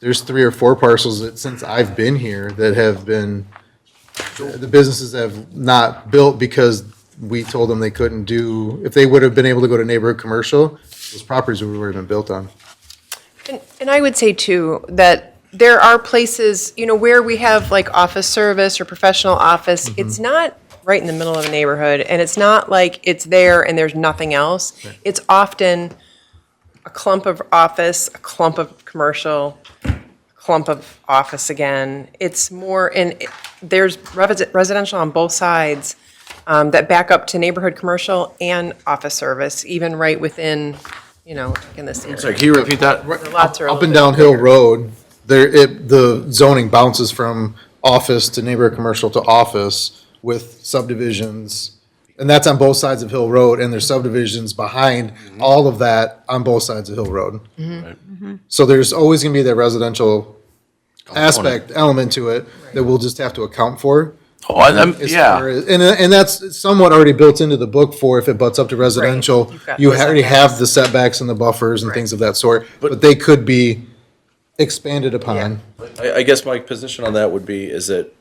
There's 3 or 4 parcels that, since I've been here, that have been, the businesses have not built because we told them they couldn't do, if they would have been able to go to neighborhood commercial, those properties would have already been built on. And I would say too, that there are places, where we have like office service or professional office, it's not right in the middle of a neighborhood, and it's not like it's there and there's nothing else. It's often a clump of office, a clump of commercial, a clump of office again. It's more, and there's residential on both sides that back up to neighborhood commercial and office service, even right within, in this area. Sorry, can you repeat that? The lots are a Up little and bit down Hill bigger. Road, the zoning bounces from office to neighborhood commercial to office with subdivisions. And that's on both sides of Hill Road, and there's subdivisions behind all of that on both sides of Hill Road. So there's always gonna be that residential element to it that we'll just have to account for. Oh, as far as- And that's somewhat already built into the book for if it butts up to residential. You've got You those already setbacks. have the setbacks and the buffers and things of that sort, but they could be expanded upon. I guess my position on that would be is that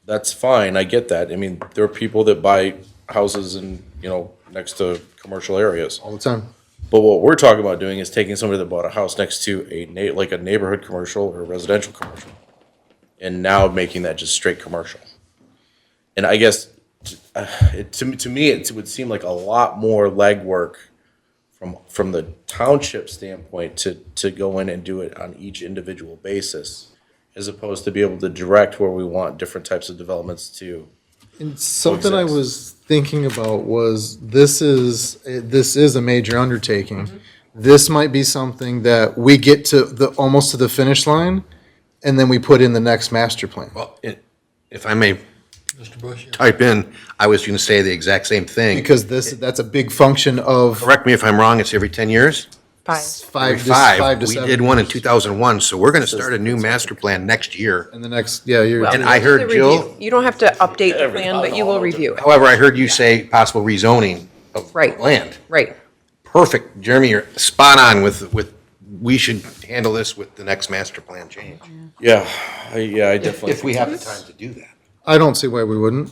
that's fine, I get that. I mean, there are people that buy houses in, next to commercial areas. All the time. But what we're talking about doing is taking somebody that bought a house next to like a neighborhood commercial or residential commercial, and now making that just straight commercial. And I guess, to me, it would seem like a lot more legwork from the township standpoint to go in and do it on each individual basis, as opposed to be able to direct where we want different types of developments to. And something I Coexist. was thinking about was, this is a major undertaking. This might be something that we get to almost to the finish line, and then we put in the next master plan. Well, if I may Mr. Bush? type in, I was going to say the exact same thing. Because that's a big function of Correct me if I'm wrong, it's every 10 years? 5 to Five. 7. We did one in 2001, so we're going to start a new master plan next year. And the next, you're. And I heard The Jill, review. You don't have to update the plan, but you will review it. however, I heard you say possible rezoning of Right. land. Right. Perfect. Jeremy, you're spot on with, we should handle this with the next master plan change. Yeah, I definitely. If we have the time to do that. I don't see why we wouldn't.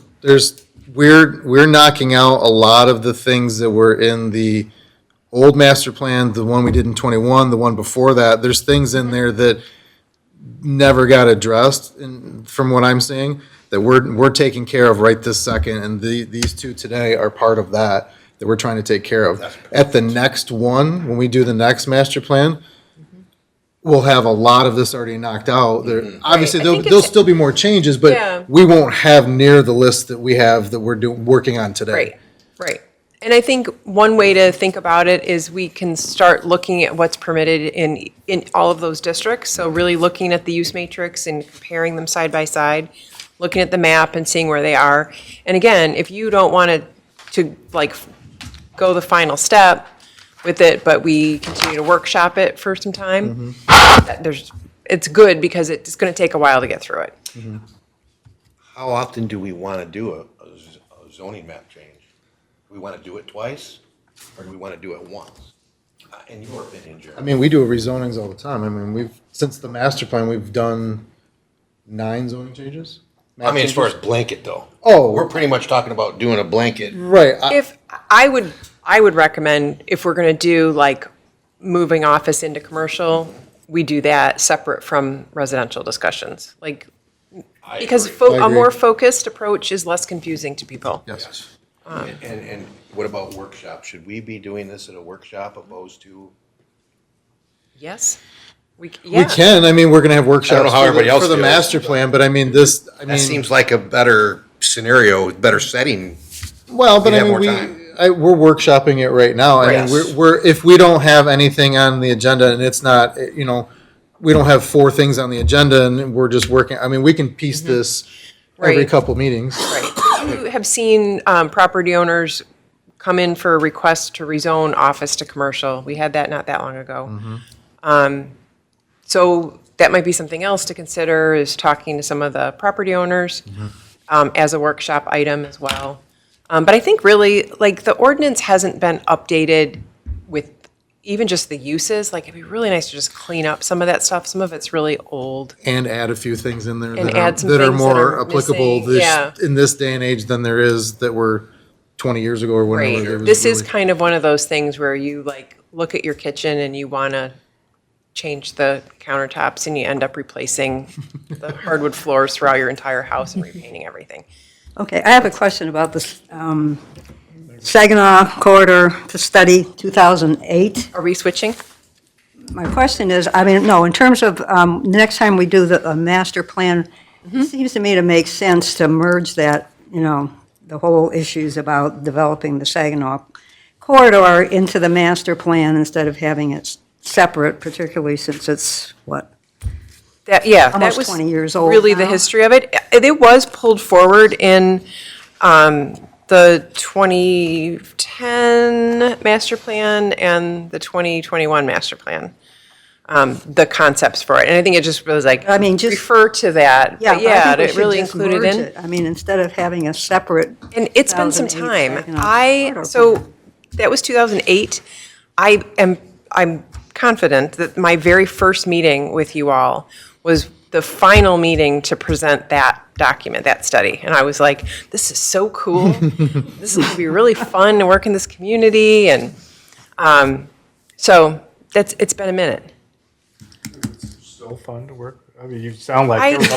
We're knocking out a lot of the things that were in the old master plan, the one we did in 21, the one before that. There's things in there that never got addressed, and from what I'm seeing, that we're taking care of right this second, and these two today are part of that we're trying to take care of. At the next one, when we do the next master plan, we'll have a lot of this already knocked out. Obviously, I think there'll it's- still be more changes, Yeah. but we won't have near the list that we have that we're working on today. Right, right. And I think one way to think about it is we can start looking at what's permitted in all of those districts. So really looking at the use matrix and comparing them side by side, looking at the map and seeing where they are. And again, if you don't want to like go the final step with it, but we continue to workshop it for some time, it's good because it's going to take a while to get through it. How often do we want to do a zoning map change? Do we want to do it twice, or do we want to do it once? In your opinion, Jeremy? I mean, we do rezonings all the time. I mean, since the master plan, we've done 9 zoning changes? I mean, as far as blanket though. Oh. We're pretty much talking about doing a blanket. Right. If, I would recommend, if we're going to do like moving office into commercial, we do that separate from residential discussions. Like, because a more focused approach is less confusing to people. Yes. And what about workshops? Should we be doing this at a workshop opposed to? Yes? We can. I mean, we're going to have workshops how everybody else for the feels. master plan, but I mean, this, I That mean. seems like a better scenario, better setting. Well, but We'd I have mean, more time. we're workshopping it right now. I mean, Yes. we're, if we don't have anything on the agenda and it's not, you know, we don't have 4 things on the agenda and we're just working, I mean, we can piece this every Right. couple meetings. Right. You have seen property owners come in for a request to rezone office to commercial. We had that not that long ago. So that might be something else to consider, is talking to some of the property owners as a workshop item as well. But I think really, like, the ordinance hasn't been updated with even just the uses. Like, it'd be really nice to just clean up some of that stuff. Some of it's really old. And add a few things in there And that add are, some that are things that more are applicable missing, yeah. in this day and age than there is that were 20 years ago or whenever. there Right. was This is really- kind of one of those things where you, like, look at your kitchen and you want to change the countertops and you end up replacing the hardwood floors throughout your entire house and repainting everything. Okay, I have a question about this Saginaw corridor to study 2008. Are we switching? My question is, I mean, no, in terms of, next time we do the master plan, it seems to me to make sense to merge that, you know, the whole issues about developing the Saginaw corridor into the master plan instead of having it separate, particularly since it's, what, That, yeah, that almost was 20 years old really the now? history of it. It was pulled forward in the 2010 master plan and the 2021 master plan, the concepts for it. And I think it just was like, I mean, just- refer to that. Yeah, But but I yeah, think we to should really just include it merge in. it. I mean, instead of having a separate. And it's been some 2008 time. Saginaw corridor So plan. that was 2008. I'm confident that my very first meeting with you all was the final meeting to present that document, that study. And I was like, this is so cool. This is going to be really fun to work in this community. And so it's been a minute. So fun to work. I mean, you sound like I- there was a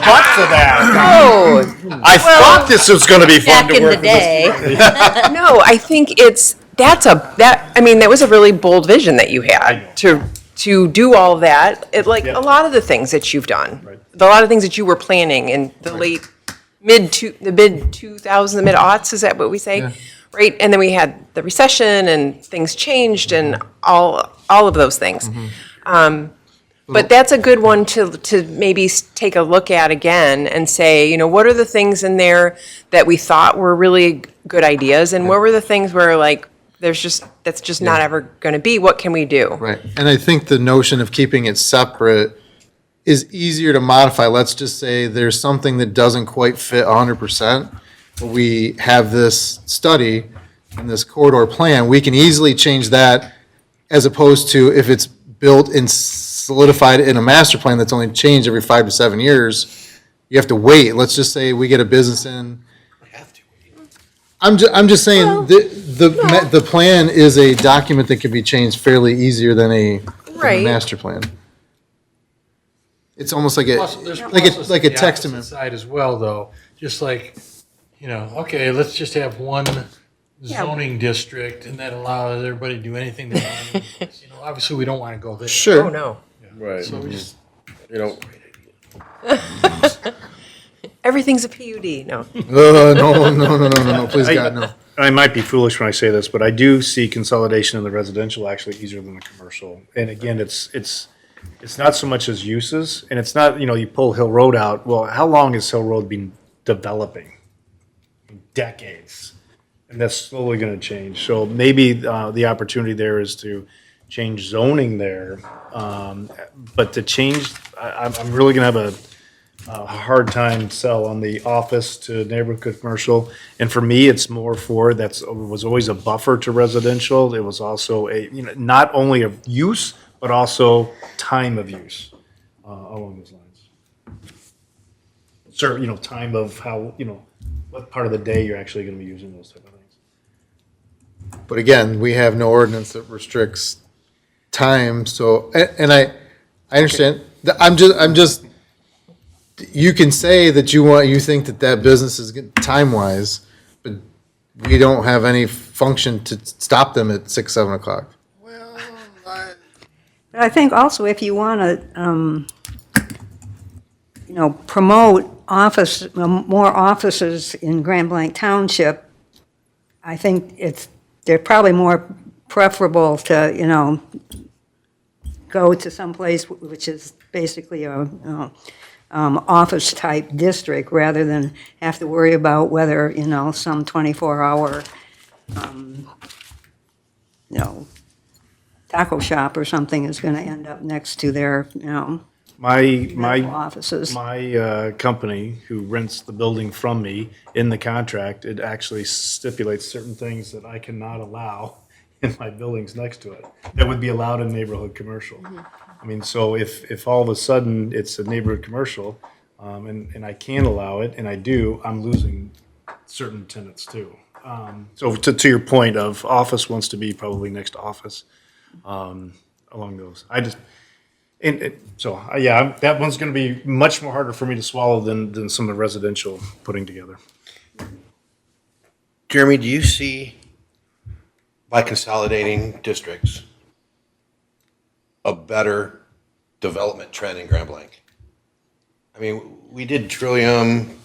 butt to that. Oh, I thought this was going to be fun Back to in work the with this day. no, I think that was a really bold vision that you had to do all that. A lot of the things that you've done, a lot of things that you were planning in the mid 2000s, the mid aughts, is that what we say? Right? And then we had the recession and things changed and all of those things. But that's a good one to maybe take a look at again and say, you know, what are the things in there that we thought were really good ideas, and what were the things where, like, that's just not ever going to be? What can we do? Right. And I think the notion of keeping it separate is easier to modify. Let's just say there's something that doesn't quite fit 100%. But we have this study and this corridor plan. We can easily change that, as opposed to if it's built and solidified in a master plan that's only changed every 5 to 7 years, you have to wait. Let's just say we get a business in. I'm just saying, the plan is a document that can be changed fairly easier than a Right. master plan. It's almost like There's a pluses like to a the text opposite amendment. side as well, though. Just like, you know, okay, let's just have one zoning district and that allows everybody to do anything they want. You know, obviously, we don't want to go there. Sure. Oh, no. Right. So we just, You know, Everything's a PUD. No. No, please God, no. I might be foolish when I say this, but I do see consolidation in the residential actually easier than the commercial. And again, it's not so much as uses, and it's not, you know, you pull Hill Road out, well, how long has Hill Road been developing? Decades. And that's slowly gonna change. So maybe the opportunity there is to change zoning there. But to change, I'm really gonna have a hard time sell on the office to neighborhood commercial. And for me, it's more for, was always a buffer to residential. It was also not only of use, but also time of use, along those lines. Sir, time of how, what part of the day you're actually gonna be using those type of things. But again, we have no ordinance that restricts time, so, and I understand. I'm just, you can say that you think that business is time-wise, but we don't have any function to stop them at 6, 7 o'clock. But I think also if you want to, promote more offices in Grand Blanc Township, I think they're probably more preferable to, go to someplace which is basically a, office-type district rather than have to worry about whether, some 24-hour, taco shop or something is going to end up next to their, medical offices. My company, who rents the building from me, in the contract, it actually stipulates certain things that I cannot allow in my buildings next to it, that would be allowed in neighborhood commercial. I mean, so if all of a sudden it's a neighborhood commercial, and I can allow it, and I do, I'm losing certain tenants too. So to your point of office wants to be probably next to office, along those. That one's gonna be much more harder for me to swallow than some of the residential putting together. Jeremy, do you see, by consolidating districts, a better development trend in Grand Blanc? I mean, we did Trillium,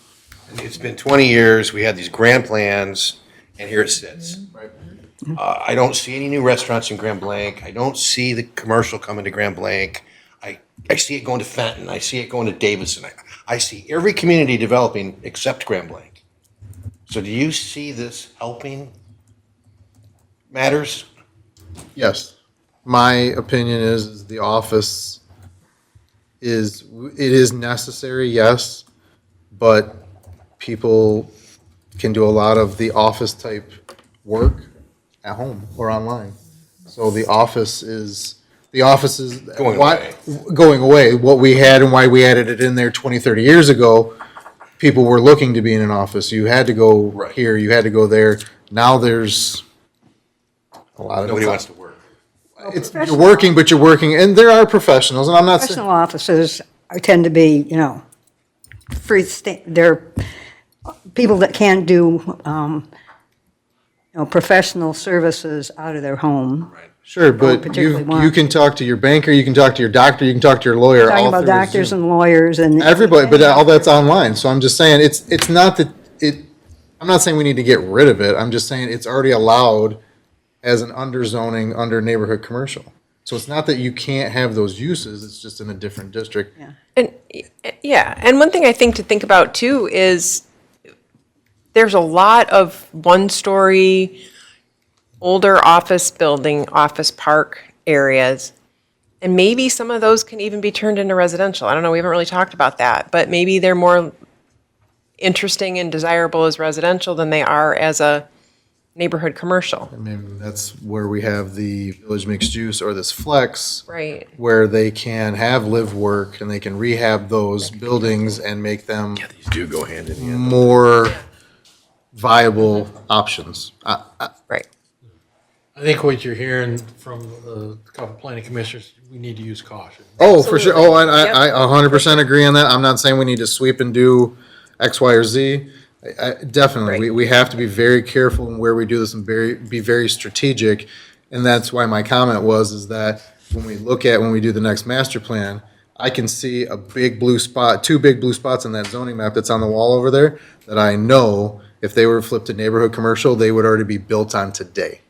it's been 20 years, we had these grand plans, and here it sits. I don't see any new restaurants in Grand Blanc, I don't see the commercial coming to Grand Blanc, I see it going to Fenton, I see it going to Davidson, I see every community developing except Grand Blanc. So do you see this helping matters? Yes. My opinion is the office it is necessary, yes, but people can do a lot of the office type work at home or online. So the office is going away. What we had and why we added it in there 20, 30 years ago, people were looking to be in an office. You had to go here, you had to go there. Now there's a lot of. Nobody wants to work. You're working, but you're working, and there are professionals, and I'm not saying. Professional offices tend to be, they're people that can't do, professional services out of their home. Sure, but particularly you want. can talk to your banker, you can talk to your doctor, you can talk to your lawyer. Talking all about through doctors Zoom. and lawyers and. Everybody, but all that's online, so I'm just saying, it's not that, I'm not saying we need to get rid of it, I'm just saying it's already allowed as an underzoning under neighborhood commercial. So it's not that you can't have those uses, it's just in a different district. And one thing I think to think about too is there's a lot of one-story, older office building, office park areas. And maybe some of those can even be turned into residential. I don't know, we haven't really talked about that, but maybe they're more interesting and desirable as residential than they are as a neighborhood commercial. I mean, that's where we have the village mixed use or this flex. Right. Where they can have live work and they can rehab those buildings and make them These do go hand in hand. more viable options. Right. I think what you're hearing from the couple planning commissioners, we need to use caution. Oh, for sure. Oh, and Yep. I 100% agree on that. I'm not saying we need to sweep and do X, Y, or Z. Definitely, Right. we have to be very careful in where we do this and be very strategic. And that's why my comment is that when we do the next master plan, I can see a big blue spot, 2 big blue spots on that zoning map that's on the wall over there that I know if they were flipped to neighborhood commercial, they would already be built on today.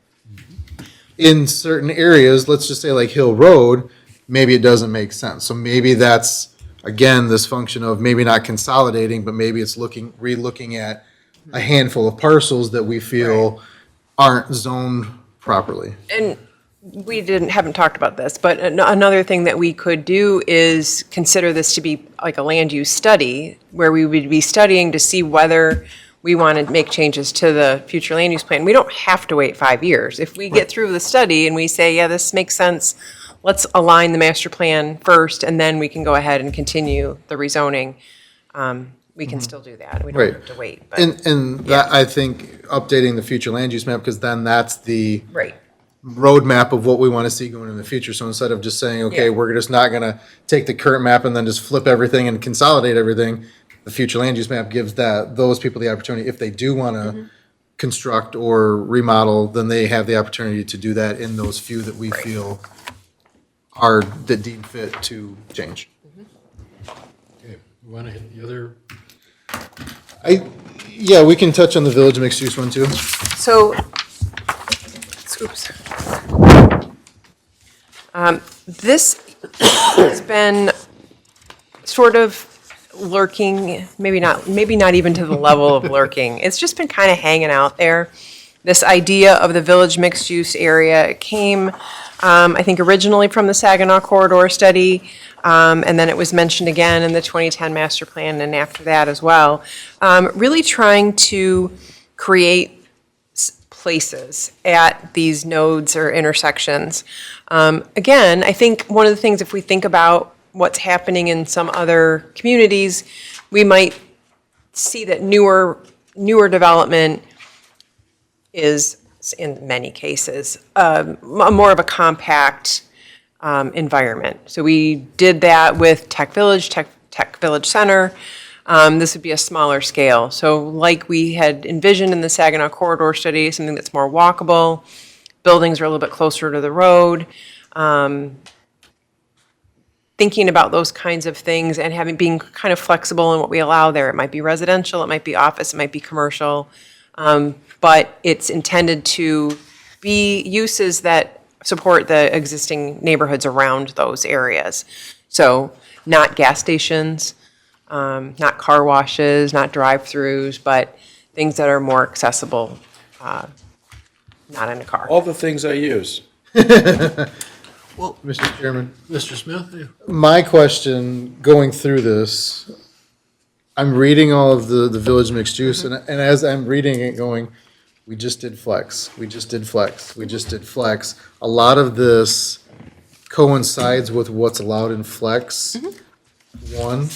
In certain areas, let's just say like Hill Road, maybe it doesn't make sense. So maybe that's, again, this function of maybe not consolidating, but maybe it's re-looking at a handful of parcels that we feel aren't zoned properly. And we haven't talked about this, but another thing that we could do is consider this to be like a land use study, where we would be studying to see whether we want to make changes to the future land use plan. We don't have to wait 5 years. If we get through the study and we say, yeah, this makes sense, let's align the master plan first, and then we can go ahead and continue the rezoning. We can still do that. We don't Right. have to wait, but, And that, I think, updating the future land use map, because then that's the right. roadmap of what we want to see going in the future. So instead of just saying, okay, Yeah. we're just not going to take the current map and then just flip everything and consolidate everything, the future land use map gives those people the opportunity, if they do want to construct or remodel, then they have the opportunity to do that in those few that we feel that deem fit to change. Okay, you want to hit the other? Yeah, we can touch on the village mixed use one too. So, oops. This has been sort of lurking, maybe not even to the level of lurking. It's just been kind of hanging out there. This idea of the village mixed-use area came, I think, originally from the Saginaw Corridor Study, and then it was mentioned again in the 2010 Master Plan and after that as well. Really trying to create places at these nodes or intersections. Again, I think one of the things, if we think about what's happening in some other communities, we might see that newer development is, in many cases, more of a compact environment. So we did that with Tech Village Center. This would be a smaller scale. So like we had envisioned in the Saginaw Corridor Study, something that's more walkable, buildings are a little bit closer to the road. Thinking about those kinds of things and being kind of flexible in what we allow there. It might be residential, it might be office, it might be commercial. But it's intended to be uses that support the existing neighborhoods around those areas. So not gas stations, not car washes, not drive-throughs, but things that are more accessible, not in a car. All the things I use. Mr. Chairman. Mr. Smith? My question, going through this, I'm reading all of the village mixed use, and as I'm reading it going, we just did flex, we just did flex, we just did flex. A lot of this coincides with what's allowed in flex. One,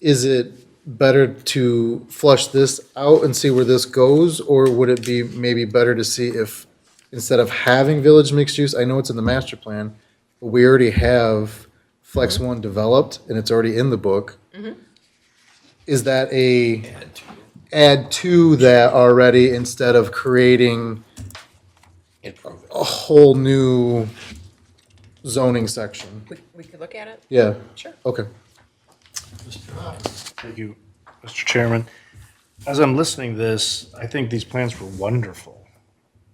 is it better to flush this out and see where this goes, or would it be maybe better to see if, instead of having village mixed use, I know it's in the master plan, but we already have Flex One developed, and it's already in the book. Is that add to that already, instead of creating a whole new zoning section? We could look at it? Yeah. Sure. Okay. Thank you, Mr. Chairman. As I'm listening to this, I think these plans were wonderful.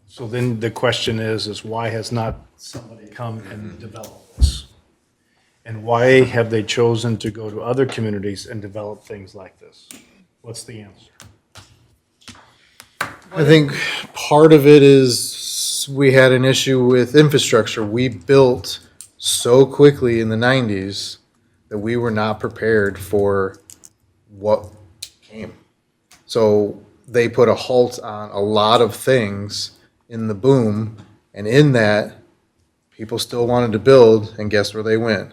So then the question is why has not somebody come and developed this? And why have they chosen to go to other communities and develop things like this? What's the answer? I think part of it is we had an issue with infrastructure. We built so quickly in the 90s that we were not prepared for what came. So they put a halt on a lot of things in the boom, and in that, people still wanted to build, and guess where they went?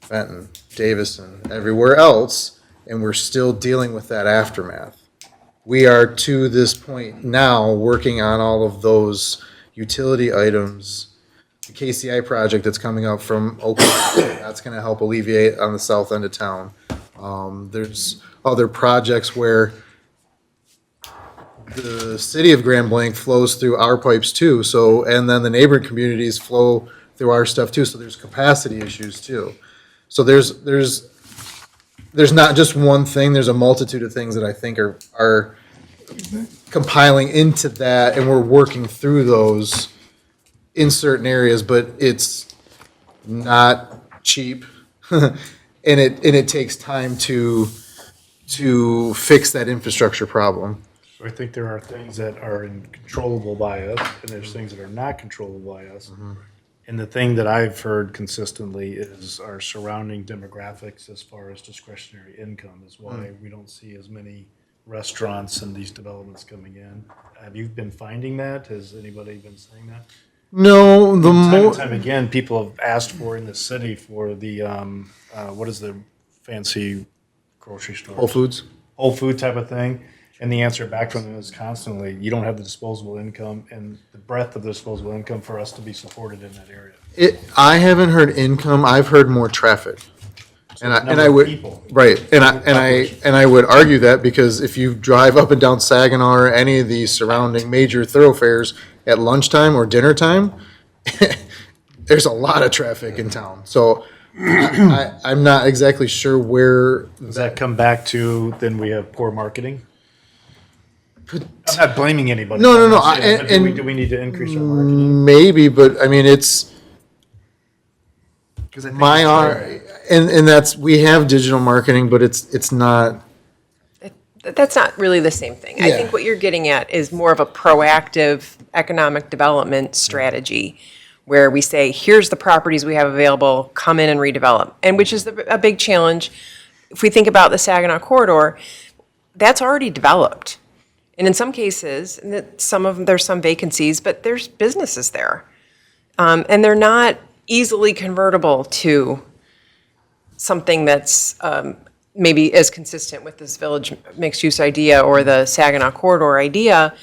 Fenton, Davison, everywhere else, and we're still dealing with that aftermath. We are to this point now working on all of those utility items. The KCI project that's coming up from Oakland, that's gonna help alleviate on the south end of town. There's other projects where the city of Grand Blanc flows through our pipes too, so, and then the neighboring communities flow through our stuff too, so there's capacity issues too. So there's not just one thing, there's a multitude of things that I think are compiling into that, and we're working through those in certain areas, but it's not cheap. And it takes time to fix that infrastructure problem. So I think there are things that are controllable by us, and there's things that are not controllable by us. And the thing that I've heard consistently is our surrounding demographics as far as discretionary income is why we don't see as many restaurants and these developments coming in. Have you been finding that? Has anybody been saying that? No, the Time more, and time again, people have asked for in the city for the, what is the fancy grocery store? Whole Foods. Whole food type of thing. And the answer back from them is constantly, you don't have the disposable income and the breadth of the disposable income for us to be supported in that area. I haven't heard income, I've heard more traffic. And I Number of would, people. right, and I would argue that because if you drive up and down Saginaw or any of these surrounding major thoroughfares at lunchtime or dinner time, there's a lot of traffic in town. So I'm not exactly sure where, Does that come back to, then we have poor marketing? I'm not blaming anybody. No, no, I'm saying, but do and- do we need to increase our marketing? maybe, but I mean, it's, 'Cause I think my, it's and that's, we have digital marketing, but it's not, That's not really the same thing. I Yeah. think what you're getting at is more of a proactive economic development strategy where we say, here's the properties we have available, come in and redevelop. And which is a big challenge. If we think about the Saginaw corridor, that's already developed. And in some cases, and there's some vacancies, but there's businesses there. And they're not easily convertible to something that's maybe as consistent with this village mixed-use idea or the Saginaw corridor idea.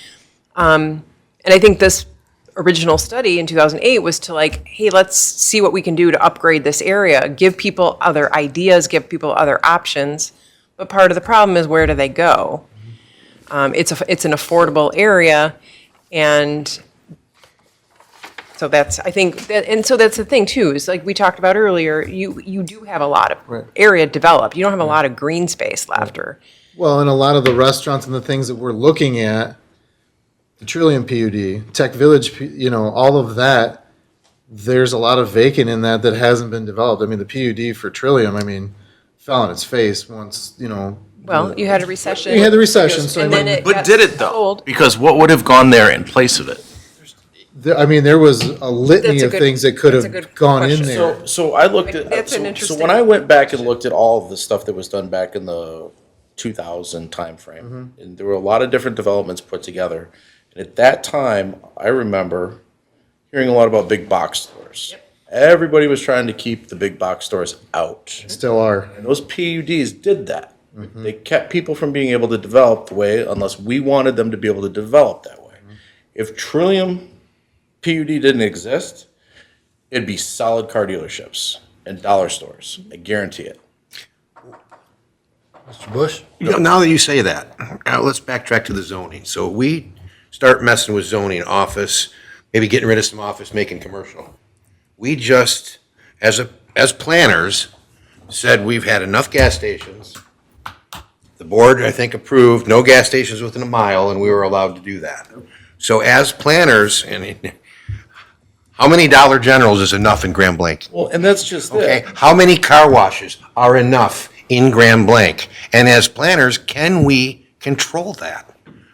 And I think this original study in 2008 was to like, hey, let's see what we can do to upgrade this area, give people other ideas, give people other options. But part of the problem is, where do they go? It's an affordable area, and so that's, I think, and so that's the thing too, is like we talked about earlier, you do have a lot of Right. area developed. You don't have a lot of green space left, or, well, and a lot of the restaurants and the things that we're looking at, the Trillium PUD, Tech Village, all of that, there's a lot of vacant in that hasn't been developed. I mean, the PUD for Trillium, I mean, fell on its face once, well, you had a recession. You had the recession, so I And then mean, it But got did it though? sold. Because what would have gone there in place of it? there was a litany That's a of good- things that could that's a have good gone in question. there. So I looked at, That's an so interesting when I went back and looked at all of the stuff that was done back in the 2000 timeframe, and there were a lot of different developments put together. And at that time, I remember hearing a lot about big box stores. Everybody was trying to keep the big box stores out. Still are. And those PUDs did that. They kept people from being able to develop the way, unless we wanted them to be able to develop that way. If Trillium PUD didn't exist, it'd be solid car dealerships and dollar stores. I guarantee it. Mr. Bush? Now that you say that, let's backtrack to the zoning. So we start messing with zoning office, maybe getting rid of some office, making commercial. We just, as planners, said we've had enough gas stations. The board, I think, approved no gas stations within a mile, and we were allowed to do that. So as planners, and how many Dollar Generals is enough in Grand Blanc? Well, and that's just Okay, how many car washes are enough in Grand Blanc? And as planners, can we control that?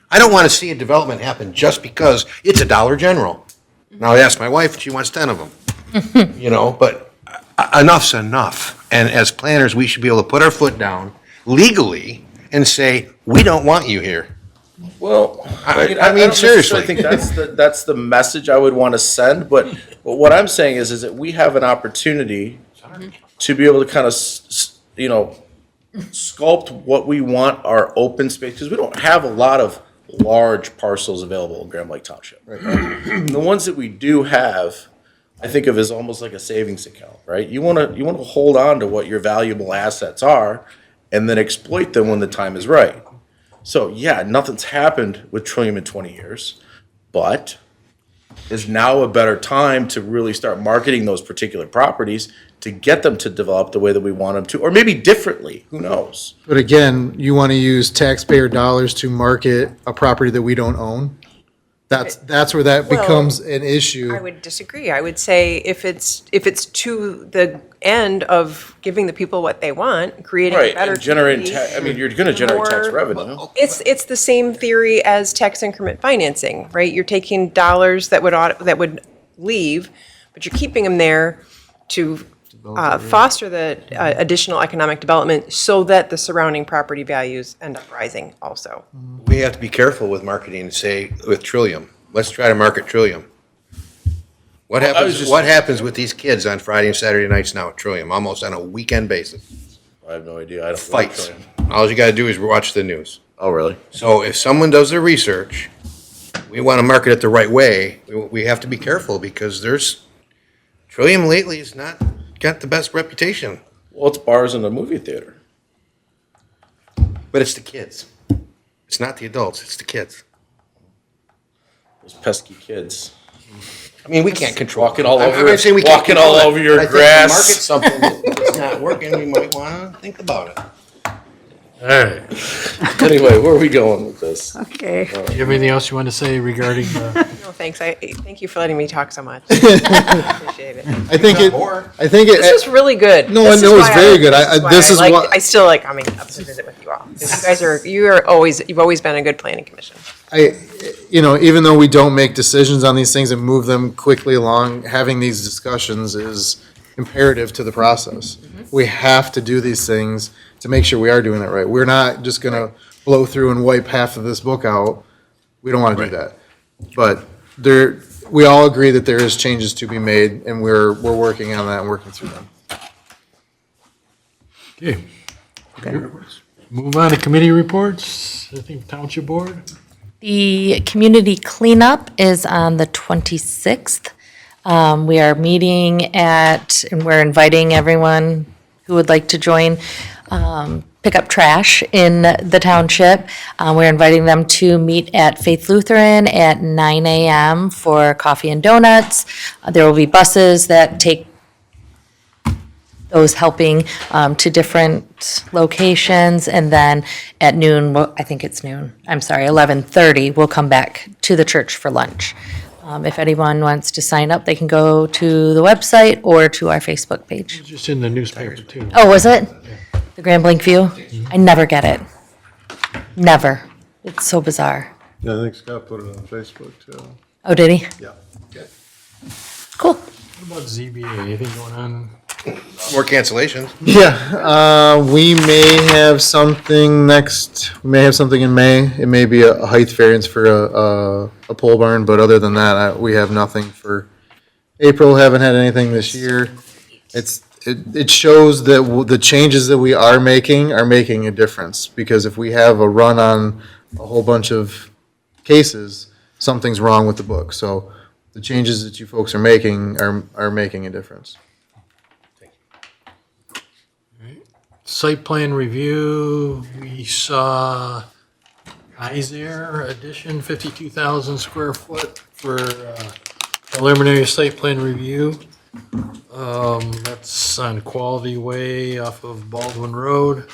I don't want to see a development happen just because it's a Dollar General. Now, I asked my wife, she wants 10 of them. But enough's enough. And as planners, we should be able to put our foot down legally and say, we don't want you here. Well, I don't mean, necessarily seriously. think that's the message I would want to send. But what I'm saying is that we have an opportunity to be able to kind of sculpt what we want our open space, because we don't have a lot of large parcels available in Grand Lake Township. The ones that we do have, I think of as almost like a savings account, right? You want to hold on to what your valuable assets are, and then exploit them when the time is right. So yeah, nothing's happened with Trillium in 20 years, but is now a better time to really start marketing those particular properties to get them to develop the way that we want them to, or maybe differently, who knows? But again, you want to use taxpayer dollars to market a property that we don't own? That's where that Well, becomes an issue. I would disagree. I would say if it's to the end of giving the people what they want, creating a Right, better and generating, community, I mean, you're gonna generate tax more- revenue. It's the same theory as tax increment financing, right? You're taking dollars that would leave, but you're keeping them there to foster the additional economic development so that the surrounding property values end up rising also. We have to be careful with marketing, say, with Trillium. Let's try to market Trillium. What I was happens, just- what happens with these kids on Friday and Saturday nights now at Trillium, almost on a weekend basis? I have no idea. I don't. Fights. All you gotta do is watch the news. Oh, really? So if someone does their research, we want to market it the right way, we have to be careful because Trillium lately has not got the best reputation, Well, it's bars and a movie theater. but it's the kids. It's not the adults, it's the kids. Those pesky kids. I mean, we can't control. Walking all I'm over- not saying we can't walking control all it, over your but I think to grass. Market something that's not working, we might want to think about it. All right. Anyway, where are we going with this? Okay. Do you have anything else you want to say regarding the? No, thanks. Thank you for letting me talk so much. Appreciate it. I think This was really good. No, This no, is it's why very good. this is why what- I still like coming up to visit with you all. You've always been a good planning commission. Even though we don't make decisions on these things and move them quickly along, having these discussions is imperative to the process. We have to do these things to make sure we are doing it right. We're not just gonna blow through and wipe half of this book out. We don't wanna do that. But we all agree that there is changes to be made, and we're working on that and working through them. Okay. Move on to committee reports. I think Township Board. The community cleanup is on the 26th. We are meeting and we're inviting everyone who would like to join, pick up trash in the township. We're inviting them to meet at Faith Lutheran at 9 a.m. for coffee and donuts. There will be buses that take those helping to different locations, and then at noon, I think it's noon, I'm sorry, 11:30, we'll come back to the church for lunch. If anyone wants to sign up, they can go to the website or to our Facebook page. It's just in the newspaper too. Oh, was it? The Grand Blanc View? I never get it. Never. It's so bizarre. Yeah, I think Scott put it on Facebook too. Oh, did he? Yeah. Cool. What about ZBA? Anything going on? More cancellations. Yeah, we may have something in May. It may be a height variance for a pole barn, but other than that, we have nothing for April. Haven't had anything this year. It shows that the changes that we are making a difference, because if we have a run on a whole bunch of cases, something's wrong with the book. So the changes that you folks are making are making a difference. Site plan review, we saw Izair addition, 52,000 square foot for preliminary site plan review. That's on Quality Way off of Baldwin Road.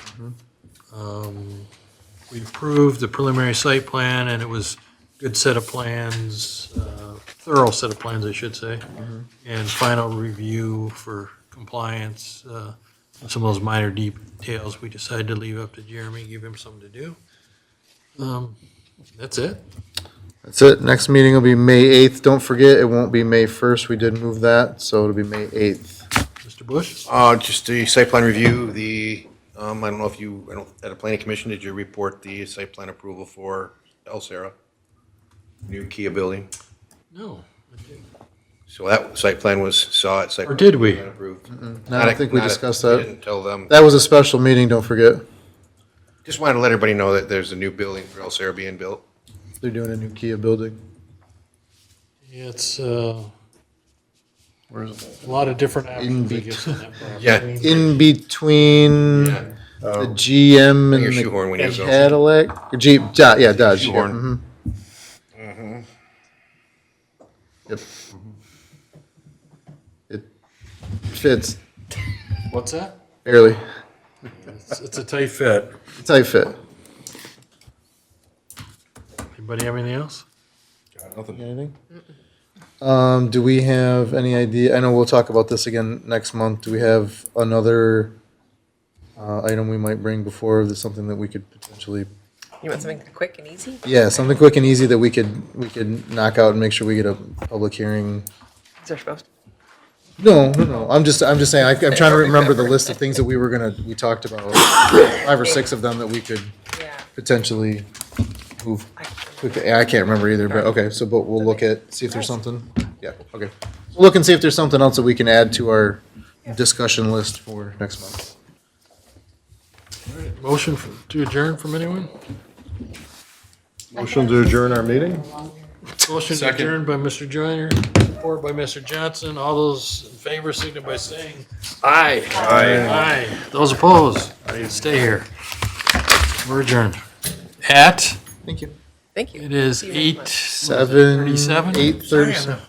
We approved the preliminary site plan, and it was good set of plans, thorough set of plans, I should say, and final review for compliance. Some of those minor details we decided to leave up to Jeremy, give him something to do. That's it. That's it. Next meeting will be May 8th. Don't forget, it won't be May 1st. We did move that, so it'll be May 8th. Mr. Bush? Just the site plan review, I don't know if at a planning commission, did you report the site plan approval for El Sera? New Kia building? No. I didn't. So that site plan was, saw it. site Or did we? plan approved. I don't think we discussed We that. didn't tell them. That was a special meeting, don't forget. Just wanted to let everybody know that there's a new building for El Sera being built. They're doing a new Kia building. Yeah, it's a lot of different options, I guess, on that property. Yeah. In between Yeah. the GM Bring your and shoehorn when you the go. Cadillac, or Jeep, yeah, Dodge. Yeah. Shoehorn. Mhm. Yep. It fits What's that? barely. It's a tight fit. It's how you fit. Anybody have anything else? Anything? Do we have any idea, I know we'll talk about this again next month. Do we have another item we might bring before? There's something that we could potentially, You want something quick and easy? yeah, something quick and easy that we could knock out and make sure we get a public hearing. Is there supposed to? No. I'm just saying, I'm trying to remember the list of things that we talked about. 5 or 6 of them that we could Yeah. potentially move quickly. I can't remember either, but okay, but we'll look at, see if there's something. Yeah, okay. We'll look and see if there's something else that we can add to our discussion list for next month. Motion to adjourn from anyone? Motion to adjourn our meeting? Motion to adjourn by Mr. Joyner, support by Mr. Johnson. All those in favor signify by saying aye. Aye. Those opposed, stay here. We're adjourned. At, Thank you. Thank you. it is See you next month. 8:37? 8:37.